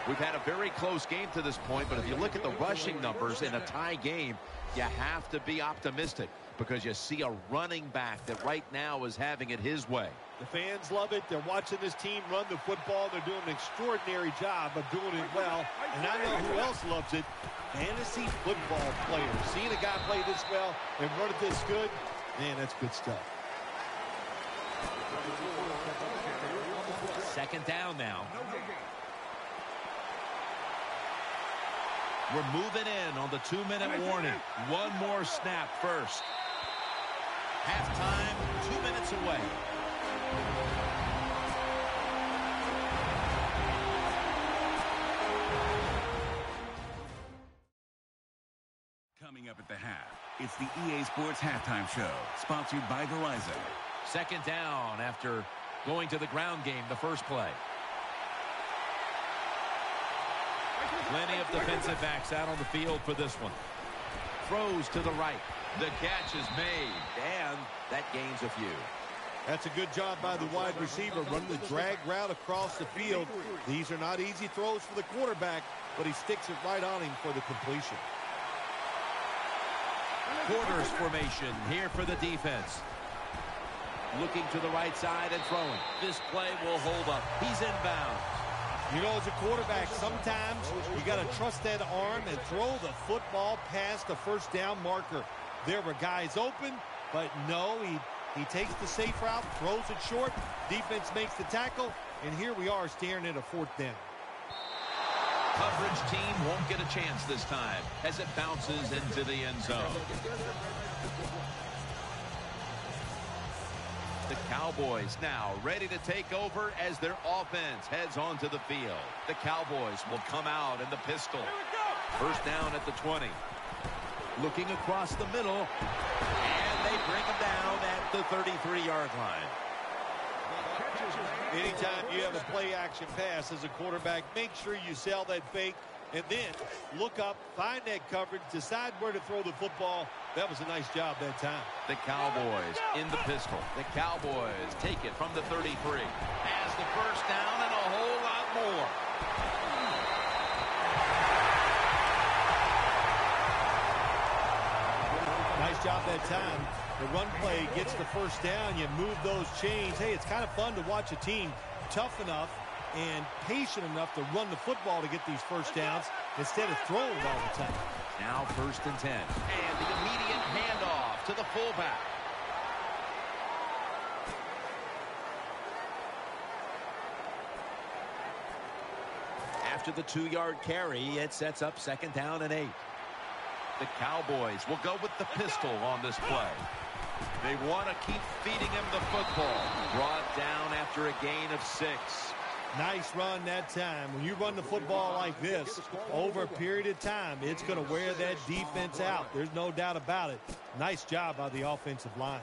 We've had a very close game to this point, but if you look at the rushing numbers in a tie game, you have to be optimistic because you see a running back that right now is having it his way. The fans love it. They're watching this team run the football. They're doing an extraordinary job of doing it well. And I know who else loves it. Fantasy football players. Seeing a guy play this well and run it this good, man, that's good stuff. Second down now. We're moving in on the 2-minute warning. One more snap first. Halftime, 2 minutes away. Coming up at the half, it's the EA Sports Halftime Show, sponsored by Verizon. Second down after going to the ground game the first play. Plenty of defensive backs out on the field for this one. Throws to the right. The catch is made, and that gains a few. That's a good job by the wide receiver, running the drag route across the field. These are not easy throws for the quarterback, but he sticks it right on him for the completion. Quarters formation here for the defense. Looking to the right side and throwing. This play will hold up. He's inbound. You know, as a quarterback, sometimes you got to trust that arm and throw the football past the first down marker. There were guys open, but no, he takes the safe route, throws it short. Defense makes the tackle, and here we are staring at a fourth down. Coverage team won't get a chance this time as it bounces into the end zone. The Cowboys now ready to take over as their offense heads onto the field. The Cowboys will come out in the pistol. First down at the 20. Looking across the middle, and they bring him down at the 33-yard line. Anytime you have a play-action pass as a quarterback, make sure you sell that fake, and then look up, find that coverage, decide where to throw the football. That was a nice job that time. The Cowboys in the pistol. The Cowboys take it from the 33. Has the first down and a whole lot more. Nice job that time. The run play gets the first down. You move those chains. Hey, it's kind of fun to watch a team tough enough and patient enough to run the football to get these first downs instead of throwing it all the time. Now first and 10. And the immediate handoff to the fullback. After the 2-yard carry, it sets up second down and 8. The Cowboys will go with the pistol on this play. They want to keep feeding him the football. Brought down after a gain of 6. Nice run that time. When you run the football like this, over a period of time, it's going to wear that defense out. There's no doubt about it. Nice job by the offensive line.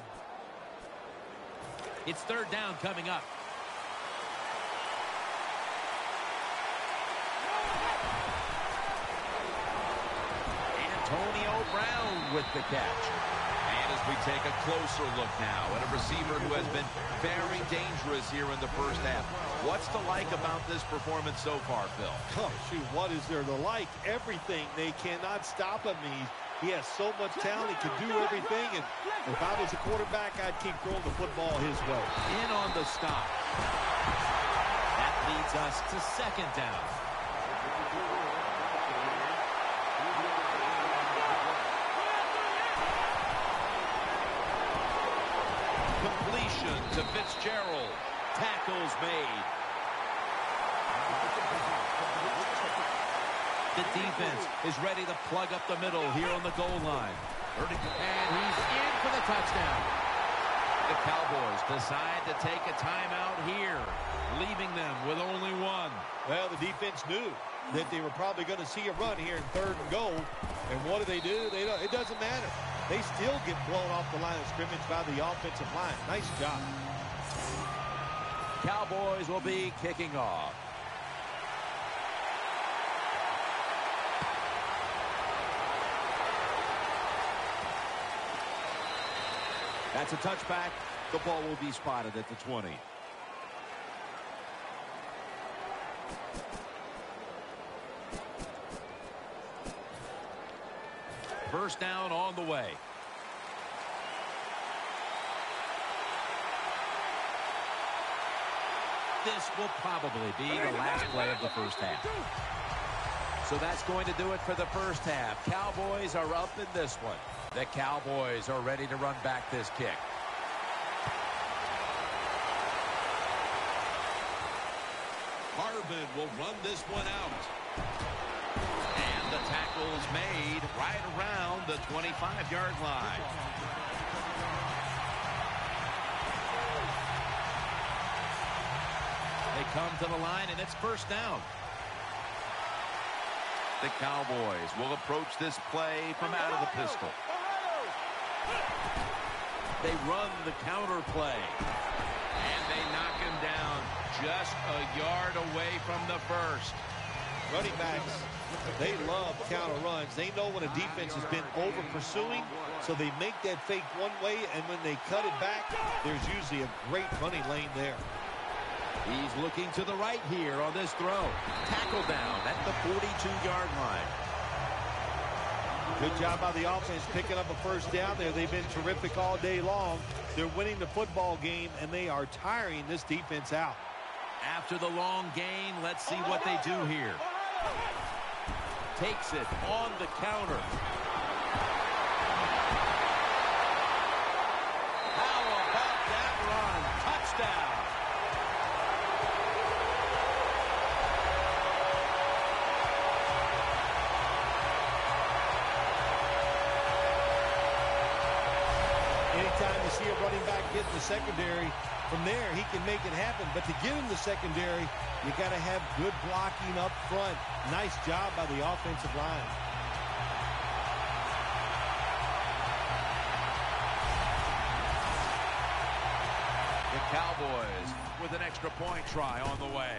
It's third down coming up. Antonio Brown with the catch. And as we take a closer look now at a receiver who has been very dangerous here in the first half. What's to like about this performance so far, Phil? Oh, shoot, what is there to like? Everything. They cannot stop him. He has so much talent. He can do everything. And if I was a quarterback, I'd keep throwing the football his way. In on the stop. That leads us to second down. Completion to Fitzgerald. Tackles made. The defense is ready to plug up the middle here on the goal line. And he's in for the touchdown. The Cowboys decide to take a timeout here, leaving them with only one. Well, the defense knew that they were probably going to see a run here in third and goal. And what do? It doesn't matter. They still get blown off the line of scrimmage by the offensive line. Nice job. Cowboys will be kicking off. That's a touchback. The ball will be spotted at the 20. First down on the way. This will probably be the last play of the first half. So that's going to do it for the first half. Cowboys are up in this one. The Cowboys are ready to run back this kick. Harvin will run this one out. And the tackle's made right around the 25-yard line. They come to the line, and it's first down. The Cowboys will approach this play from out of the pistol. They run the counter play. And they knock him down just a yard away from the first. Running backs, they love counter runs. They know when a defense has been over pursuing, so they make that fake one way, and when they cut it back, there's usually a great running lane there. He's looking to the right here on this throw. Tackle down at the 42-yard line. Good job by the offense picking up a first down there. They've been terrific all day long. They're winning the football game, and they are tiring this defense out. After the long gain, let's see what they do here. Takes it on the counter. How about that run? Touchdown. Anytime you see a running back get in the secondary, from there he can make it happen. But to get in the secondary, you got to have good blocking up front. Nice job by the offensive line. The Cowboys with an extra point try on the way.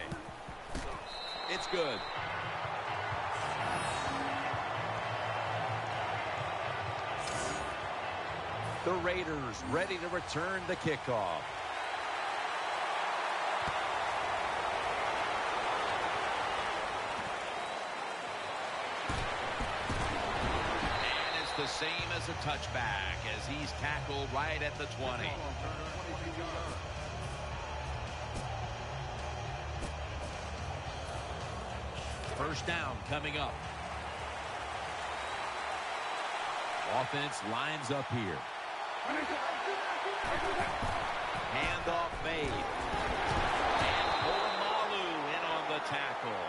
It's good. The Raiders ready to return the kickoff. And it's the same as a touchback as he's tackled right at the 20. First down coming up. Offense lines up here. Handoff made. And Polamalu in on the tackle.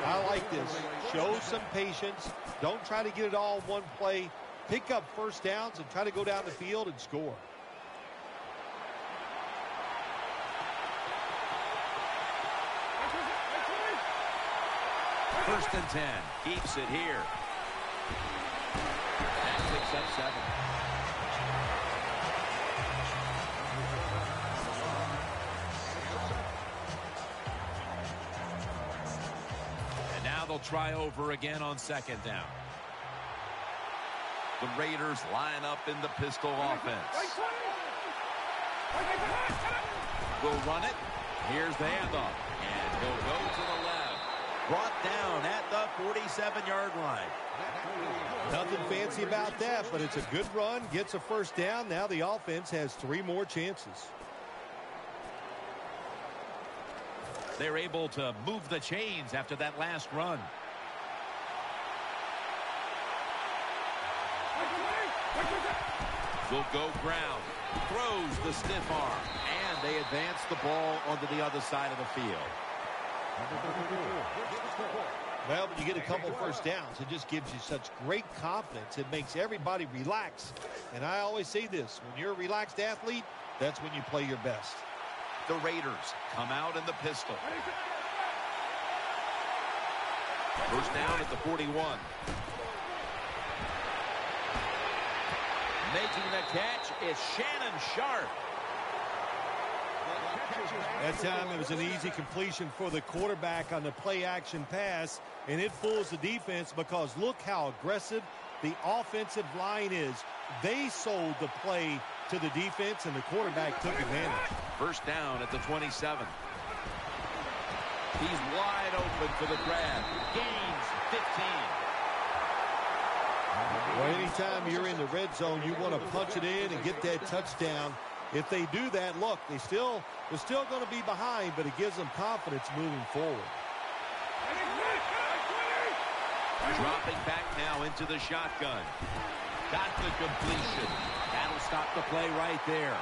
I like this. Show some patience. Don't try to get it all in one play. Pick up first downs and try to go down the field and score. First and 10. Keeps it here. That picks up 7. And now they'll try over again on second down. The Raiders line up in the pistol offense. Will run it. Here's the handoff. And he'll go to the left. Brought down at the 47-yard line. Nothing fancy about that, but it's a good run. Gets a first down. Now the offense has 3 more chances. They're able to move the chains after that last run. Will go ground. Throws the stiff arm. And they advance the ball onto the other side of the field. Well, when you get a couple first downs, it just gives you such great confidence. It makes everybody relax. And I always say this, when you're a relaxed athlete, that's when you play your best. The Raiders come out in the pistol. First down at the 41. Making the catch is Shannon Sharp. That time it was an easy completion for the quarterback on the play-action pass, and it fools the defense because look how aggressive the offensive line is. They sold the play to the defense, and the quarterback took advantage. First down at the 27. He's wide open for the grab. Gains 15. Well, anytime you're in the red zone, you want to punch it in and get that touchdown. If they do that, look, they're still going to be behind, but it gives them confidence moving forward. Dropping back now into the shotgun. Got the completion. That'll stop the play right there.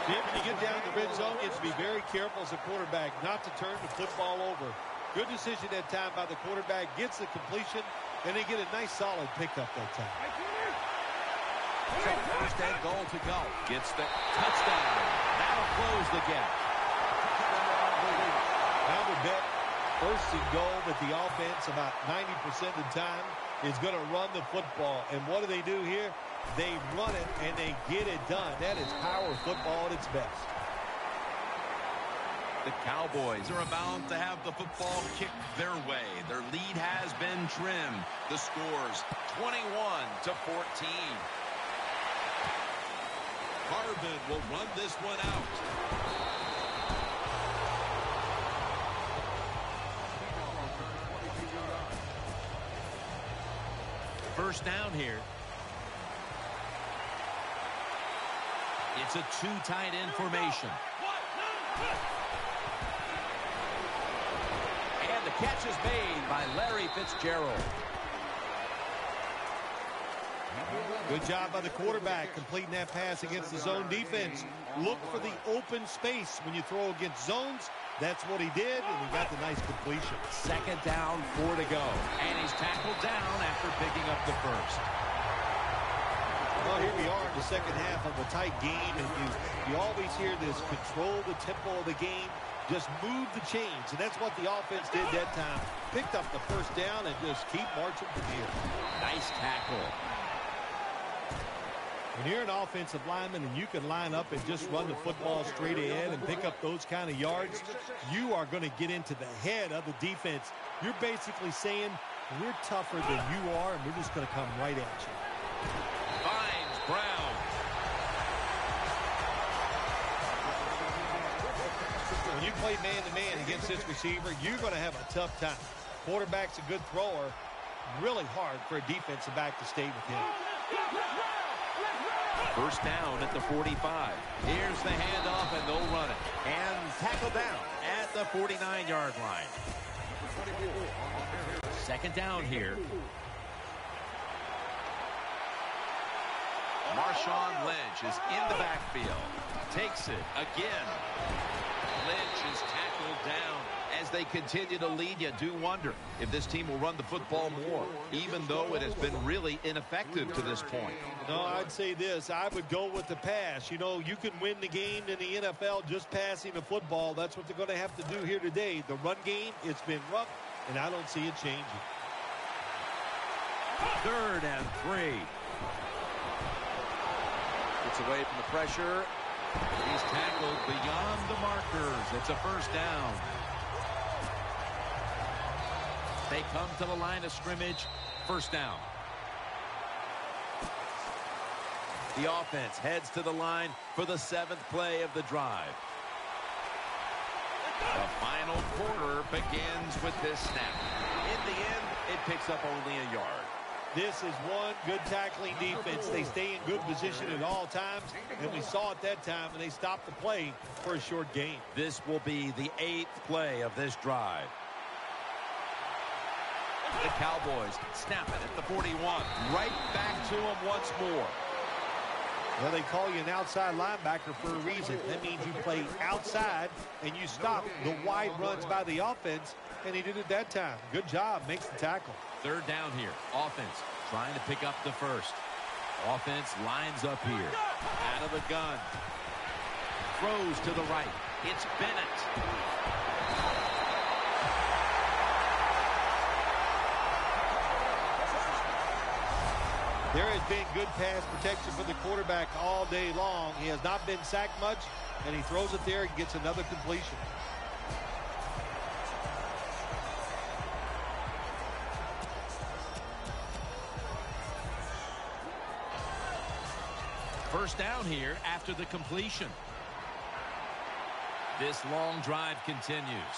Jim, when you get down in the red zone, you have to be very careful as a quarterback not to turn the football over. Good decision that time by the quarterback. Gets the completion, and they get a nice solid pickup that time. So first and goal to go. Gets the touchdown. That'll close the gap. I would bet first and goal that the offense about 90% of the time is going to run the football. And what do they do here? They run it and they get it done. That is power football at its best. The Cowboys are about to have the football kicked their way. Their lead has been trimmed. The score's 21-14. Harvin will run this one out. First down here. It's a 2 tight end formation. And the catch is made by Larry Fitzgerald. Good job by the quarterback completing that pass against the zone defense. Look for the open space when you throw against zones. That's what he did, and he got the nice completion. Second down, 4 to go. And he's tackled down after picking up the first. Well, here we are in the second half of a tight game, and you always hear this, control the tempo of the game, just move the chains, and that's what the offense did that time. Picked up the first down and just keep marching from here. Nice tackle. When you're an offensive lineman and you can line up and just run the football straight ahead and pick up those kind of yards, you are going to get into the head of the defense. You're basically saying, we're tougher than you are, and we're just going to come right at you. Finds Brown. When you play man-to-man against this receiver, you're going to have a tough time. Quarterback's a good thrower. Really hard for a defensive back to stay with him. First down at the 45. Here's the handoff, and they'll run it. And tackle down at the 49-yard line. Second down here. Marshawn Lynch is in the backfield. Takes it again. Lynch is tackled down. As they continue to lead, you do wonder if this team will run the football more, even though it has been really ineffective to this point. No, I'd say this. I would go with the pass. You know, you can win the game in the NFL just passing the football. That's what they're going to have to do here today. The run game, it's been rough. and I don't see it changing. 3rd and 3. Gets away from the pressure. He's tackled beyond the markers. It's a 1st down. They come to the line of scrimmage. 1st down. The offense heads to the line for the 7th play of the drive. The final quarter begins with this snap. In the end, it picks up only a yard. This is one good tackling defense. They stay in good position at all times, and we saw it that time when they stopped the play for a short gain. This will be the 8th play of this drive. The Cowboys snap it at the 41. Right back to them once more. Well, they call you an outside linebacker for a reason. That means you play outside and you stop the wide runs by the offense, and he did it that time. Good job. Makes the tackle. 3rd down here. Offense trying to pick up the 1st. Offense lines up here. Out of the gun. Throws to the right. It's Bennett. There has been good pass protection for the quarterback all day long. He has not been sacked much, and he throws it there and gets another completion. First down here after the completion. This long drive continues.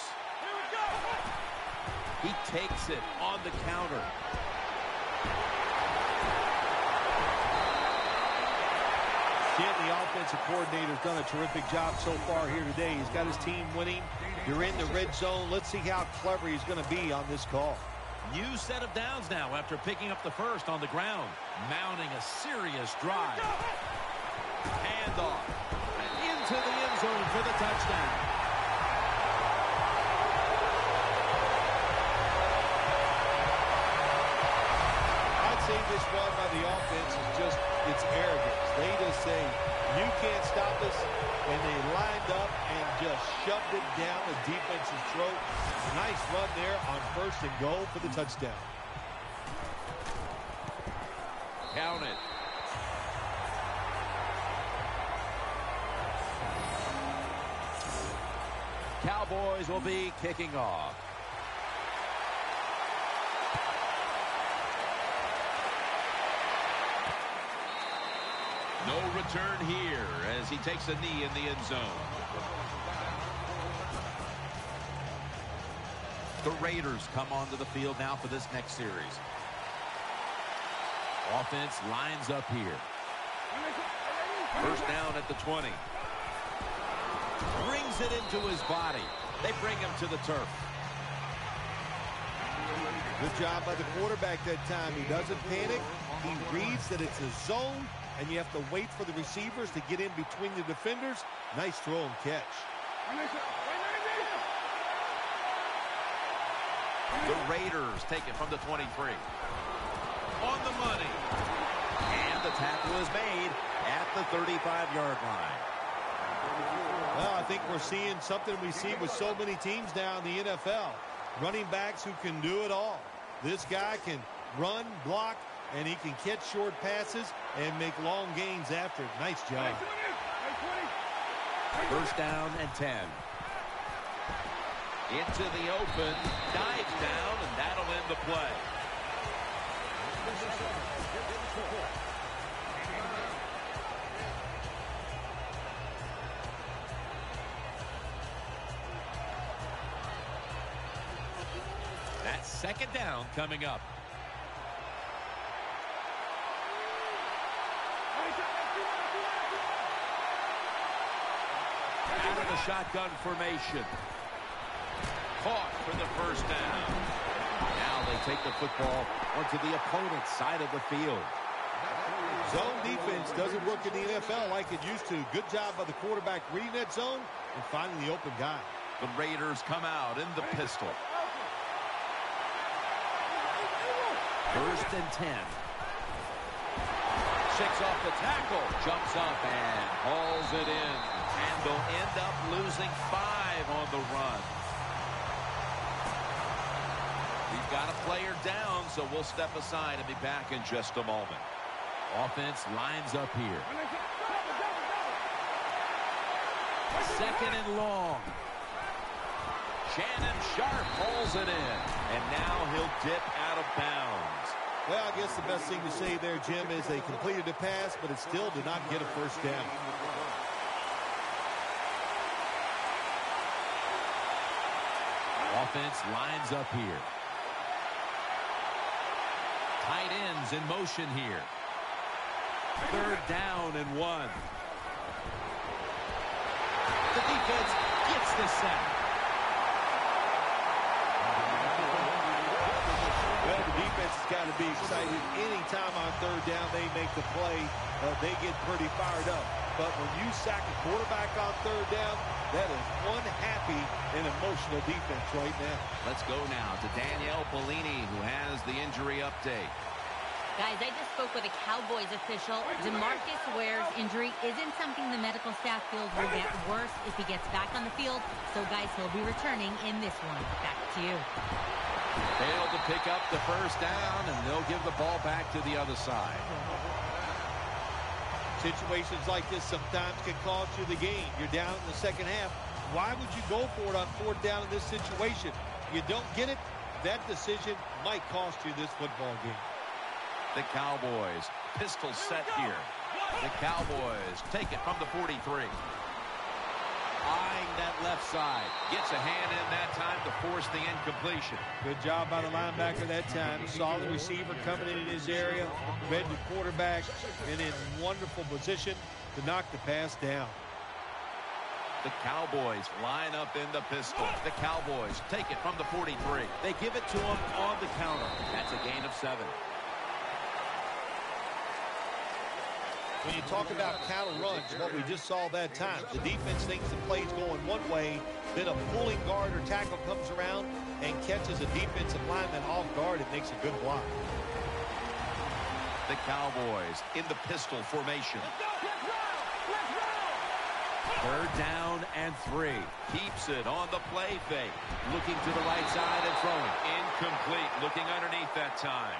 He takes it on the counter. The offensive coordinator has done a terrific job so far here today. He's got his team winning. You're in the red zone. Let's see how clever he's going to be on this call. New set of downs now after picking up the 1st on the ground. Mounting a serious drive. Handoff. And into the end zone for the touchdown. I'd say this run by the offense is just, it's arrogance. They just say, you can't stop us, and they lined up and just shoved it down the defense's throat. Nice run there on 1st and goal for the touchdown. Count it. Cowboys will be kicking off. No return here as he takes a knee in the end zone. The Raiders come onto the field now for this next series. Offense lines up here. 1st down at the 20. Brings it into his body. They bring him to the turf. Good job by the quarterback that time. He doesn't panic. He reads that it's a zone, and you have to wait for the receivers to get in between the defenders. Nice throw and catch. The Raiders take it from the 23. On the money. And the tackle is made at the 35-yard line. Well, I think we're seeing something we see with so many teams now in the NFL. Running backs who can do it all. This guy can run, block, and he can catch short passes and make long gains after. Nice job. 1st down and 10. Into the open, dives down, and that'll end the play. That's 2nd down coming up. Out of the shotgun formation. Caught for the 1st down. Now they take the football onto the opponent's side of the field. Zone defense doesn't work in the NFL like it used to. Good job by the quarterback reading that zone and finding the open guy. The Raiders come out in the pistol. 1st and 10. Shakes off the tackle, jumps up and hauls it in. And they'll end up losing 5 on the run. We've got a player down, so we'll step aside and be back in just a moment. Offense lines up here. Second and long. Shannon Sharp pulls it in, and now he'll dip out of bounds. Well, I guess the best thing to say there, Jim, is they completed the pass, but it still did not get a first down. Offense lines up here. Tight ends in motion here. Third down and 1. The defense gets the sack. Well, the defense has got to be excited. Anytime on third down they make the play, they get pretty fired up. But when you sack a quarterback on third down, that is one happy and emotional defense right now. Let's go now to Danielle Bellini, who has the injury update. Guys, I just spoke with a Cowboys official. DeMarcus Ware's injury isn't something the medical staff feels will get worse if he gets back on the field. So, guys, he'll be returning in this one. Back to you. Failed to pick up the first down, and they'll give the ball back to the other side. Situations like this sometimes can cost you the game. You're down in the second half. Why would you go for it on fourth down in this situation? You don't get it, that decision might cost you this football game. The Cowboys, pistol set here. The Cowboys take it from the 43. Eyeing that left side. Gets a hand in that time to force the incompletion. Good job by the linebacker that time. Saw the receiver coming in his area. Read the quarterback and in wonderful position to knock the pass down. The Cowboys line up in the pistol. The Cowboys take it from the 43. They give it to him on the counter. That's a gain of 7. When you talk about counter runs, what we just saw that time, the defense thinks the play's going one way, then a pulling guard or tackle comes around and catches a defensive lineman off guard and makes a good block. The Cowboys in the pistol formation. Third down and 3. Keeps it on the play fake. Looking to the right side and throwing. Incomplete. Looking underneath that time.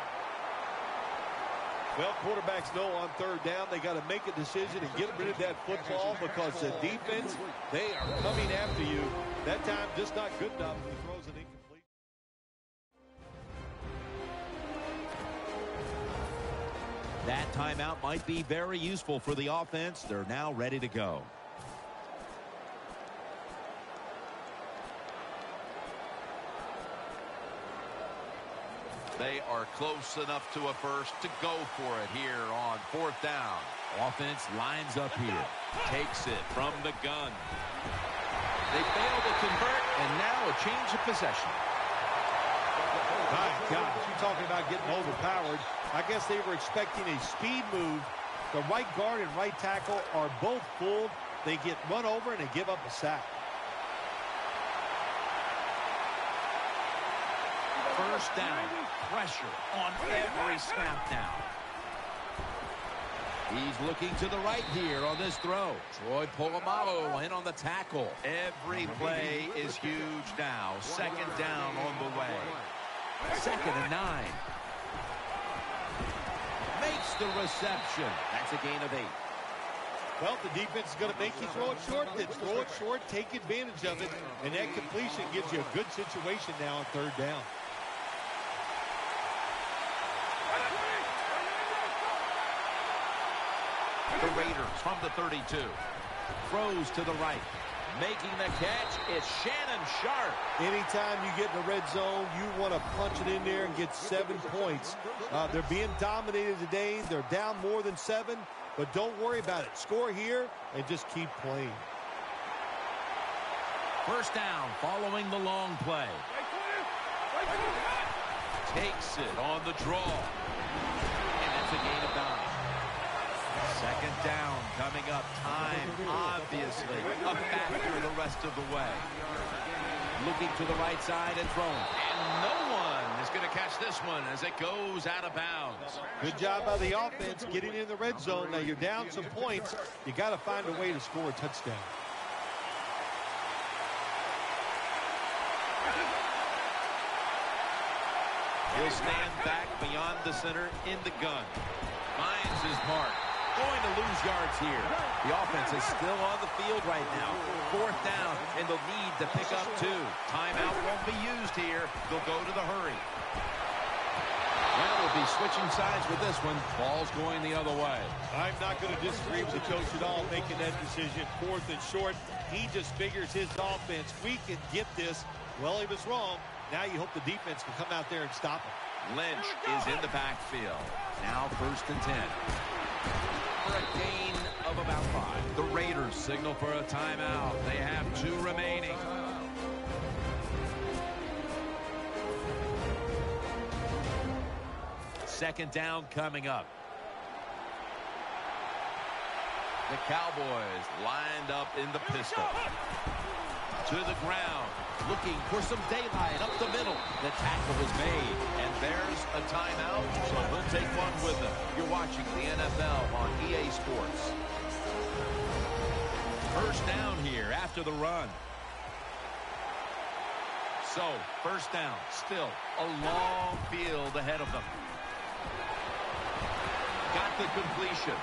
Well, quarterbacks know on third down they got to make a decision and get rid of that football because the defense, they are coming after you. That time just not good enough. He throws an incomplete. That timeout might be very useful for the offense. They're now ready to go. They are close enough to a first to go for it here on fourth down. Offense lines up here. Takes it from the gun. They fail to convert, and now a change of possession. My God, you're talking about getting overpowered. I guess they were expecting a speed move. The right guard and right tackle are both fooled. They get run over and they give up a sack. First down. Pressure on every snap now. He's looking to the right here on this throw. Troy Polamalu in on the tackle. Every play is huge now. Second down on the way. Second and 9. Makes the reception. That's a gain of 8. Well, if the defense is going to make you throw it short, then throw it short, take advantage of it, and that completion gives you a good situation now on third down. The Raiders from the 32. Throws to the right. Making the catch, it's Shannon Sharp. Anytime you get in the red zone, you want to punch it in there and get 7 points. They're being dominated today. They're down more than 7, but don't worry about it. Score here and just keep playing. First down following the long play. Takes it on the draw. And that's a gain of 9. Second down coming up. Time, obviously, a factor the rest of the way. Looking to the right side and throwing. And no one is going to catch this one as it goes out of bounds. Good job by the offense getting in the red zone. Now you're down some points. You got to find a way to score a touchdown. He'll stand back beyond the center in the gun. Finds his mark. Going to lose yards here. The offense is still on the field right now. 4th down, and they'll need to pick up 2. Timeout won't be used here. They'll go to the hurry. Well, we'll be switching sides with this one. Ball's going the other way. I'm not going to disagree with the coach at all making that decision. 4th and short. He just figures his offense, we can get this. Well, he was wrong. Now you hope the defense can come out there and stop him. Lynch is in the backfield. Now 1st and 10. For a gain of about 5. The Raiders signal for a timeout. They have 2 remaining. Second down coming up. The Cowboys lined up in the pistol. To the ground. Looking for some daylight up the middle. The tackle was made. And there's a timeout. So we'll take one with them. You're watching the NFL on EA Sports. First down here after the run. So, first down. Still a long field ahead of them. Got the completion.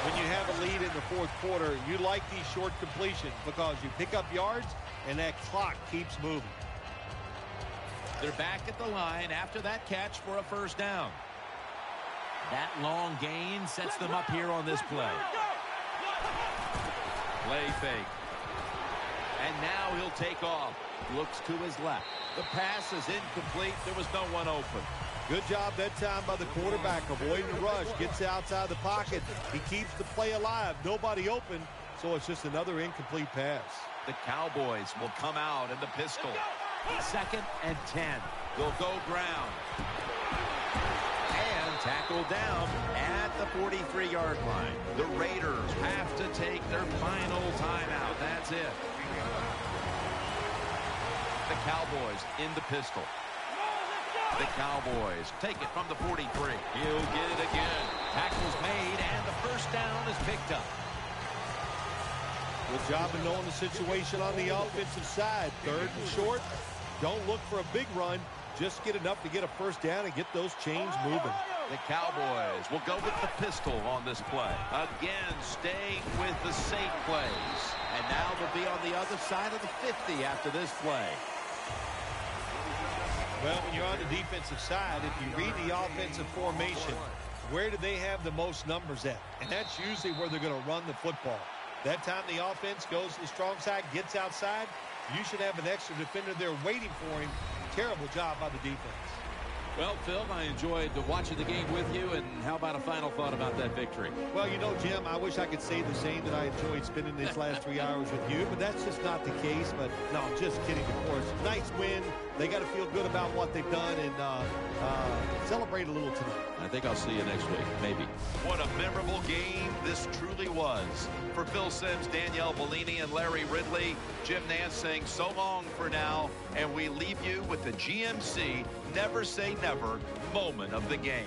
When you have a lead in the 4th quarter, you like these short completions because you pick up yards and that clock keeps moving. They're back at the line after that catch for a first down. That long gain sets them up here on this play. Play fake. And now he'll take off. Looks to his left. The pass is incomplete. There was no one open. Good job that time by the quarterback, avoiding the rush, gets outside the pocket. He keeps the play alive. Nobody open, so it's just another incomplete pass. The Cowboys will come out in the pistol. 2nd and 10. They'll go ground. And tackled down at the 43-yard line. The Raiders have to take their final timeout. That's it. The Cowboys in the pistol. The Cowboys take it from the 43. He'll get it again. Tackle's made, and the first down is picked up. Good job of knowing the situation on the offensive side. 3rd and short. Don't look for a big run. Just get enough to get a first down and get those chains moving. The Cowboys will go with the pistol on this play. Again, staying with the safe plays. And now they'll be on the other side of the 50 after this play. Well, when you're on the defensive side, if you read the offensive formation, where do they have the most numbers at? And that's usually where they're going to run the football. That time the offense goes to the strong side, gets outside, you should have an extra defender there waiting for him. Terrible job by the defense. Well, Phil, I enjoyed watching the game with you, and how about a final thought about that victory? Well, you know, Jim, I wish I could say the same, that I enjoyed spending these last 3 hours with you, but that's just not the case. But, no, just kidding, of course. Nice win. They got to feel good about what they've done and celebrate a little tonight. I think I'll see you next week, maybe. What a memorable game this truly was. For Phil Simms, Danielle Bellini, and Larry Ridley, Jim Nance saying so long for now, and we leave you with the GMC Never Say Never moment of the game.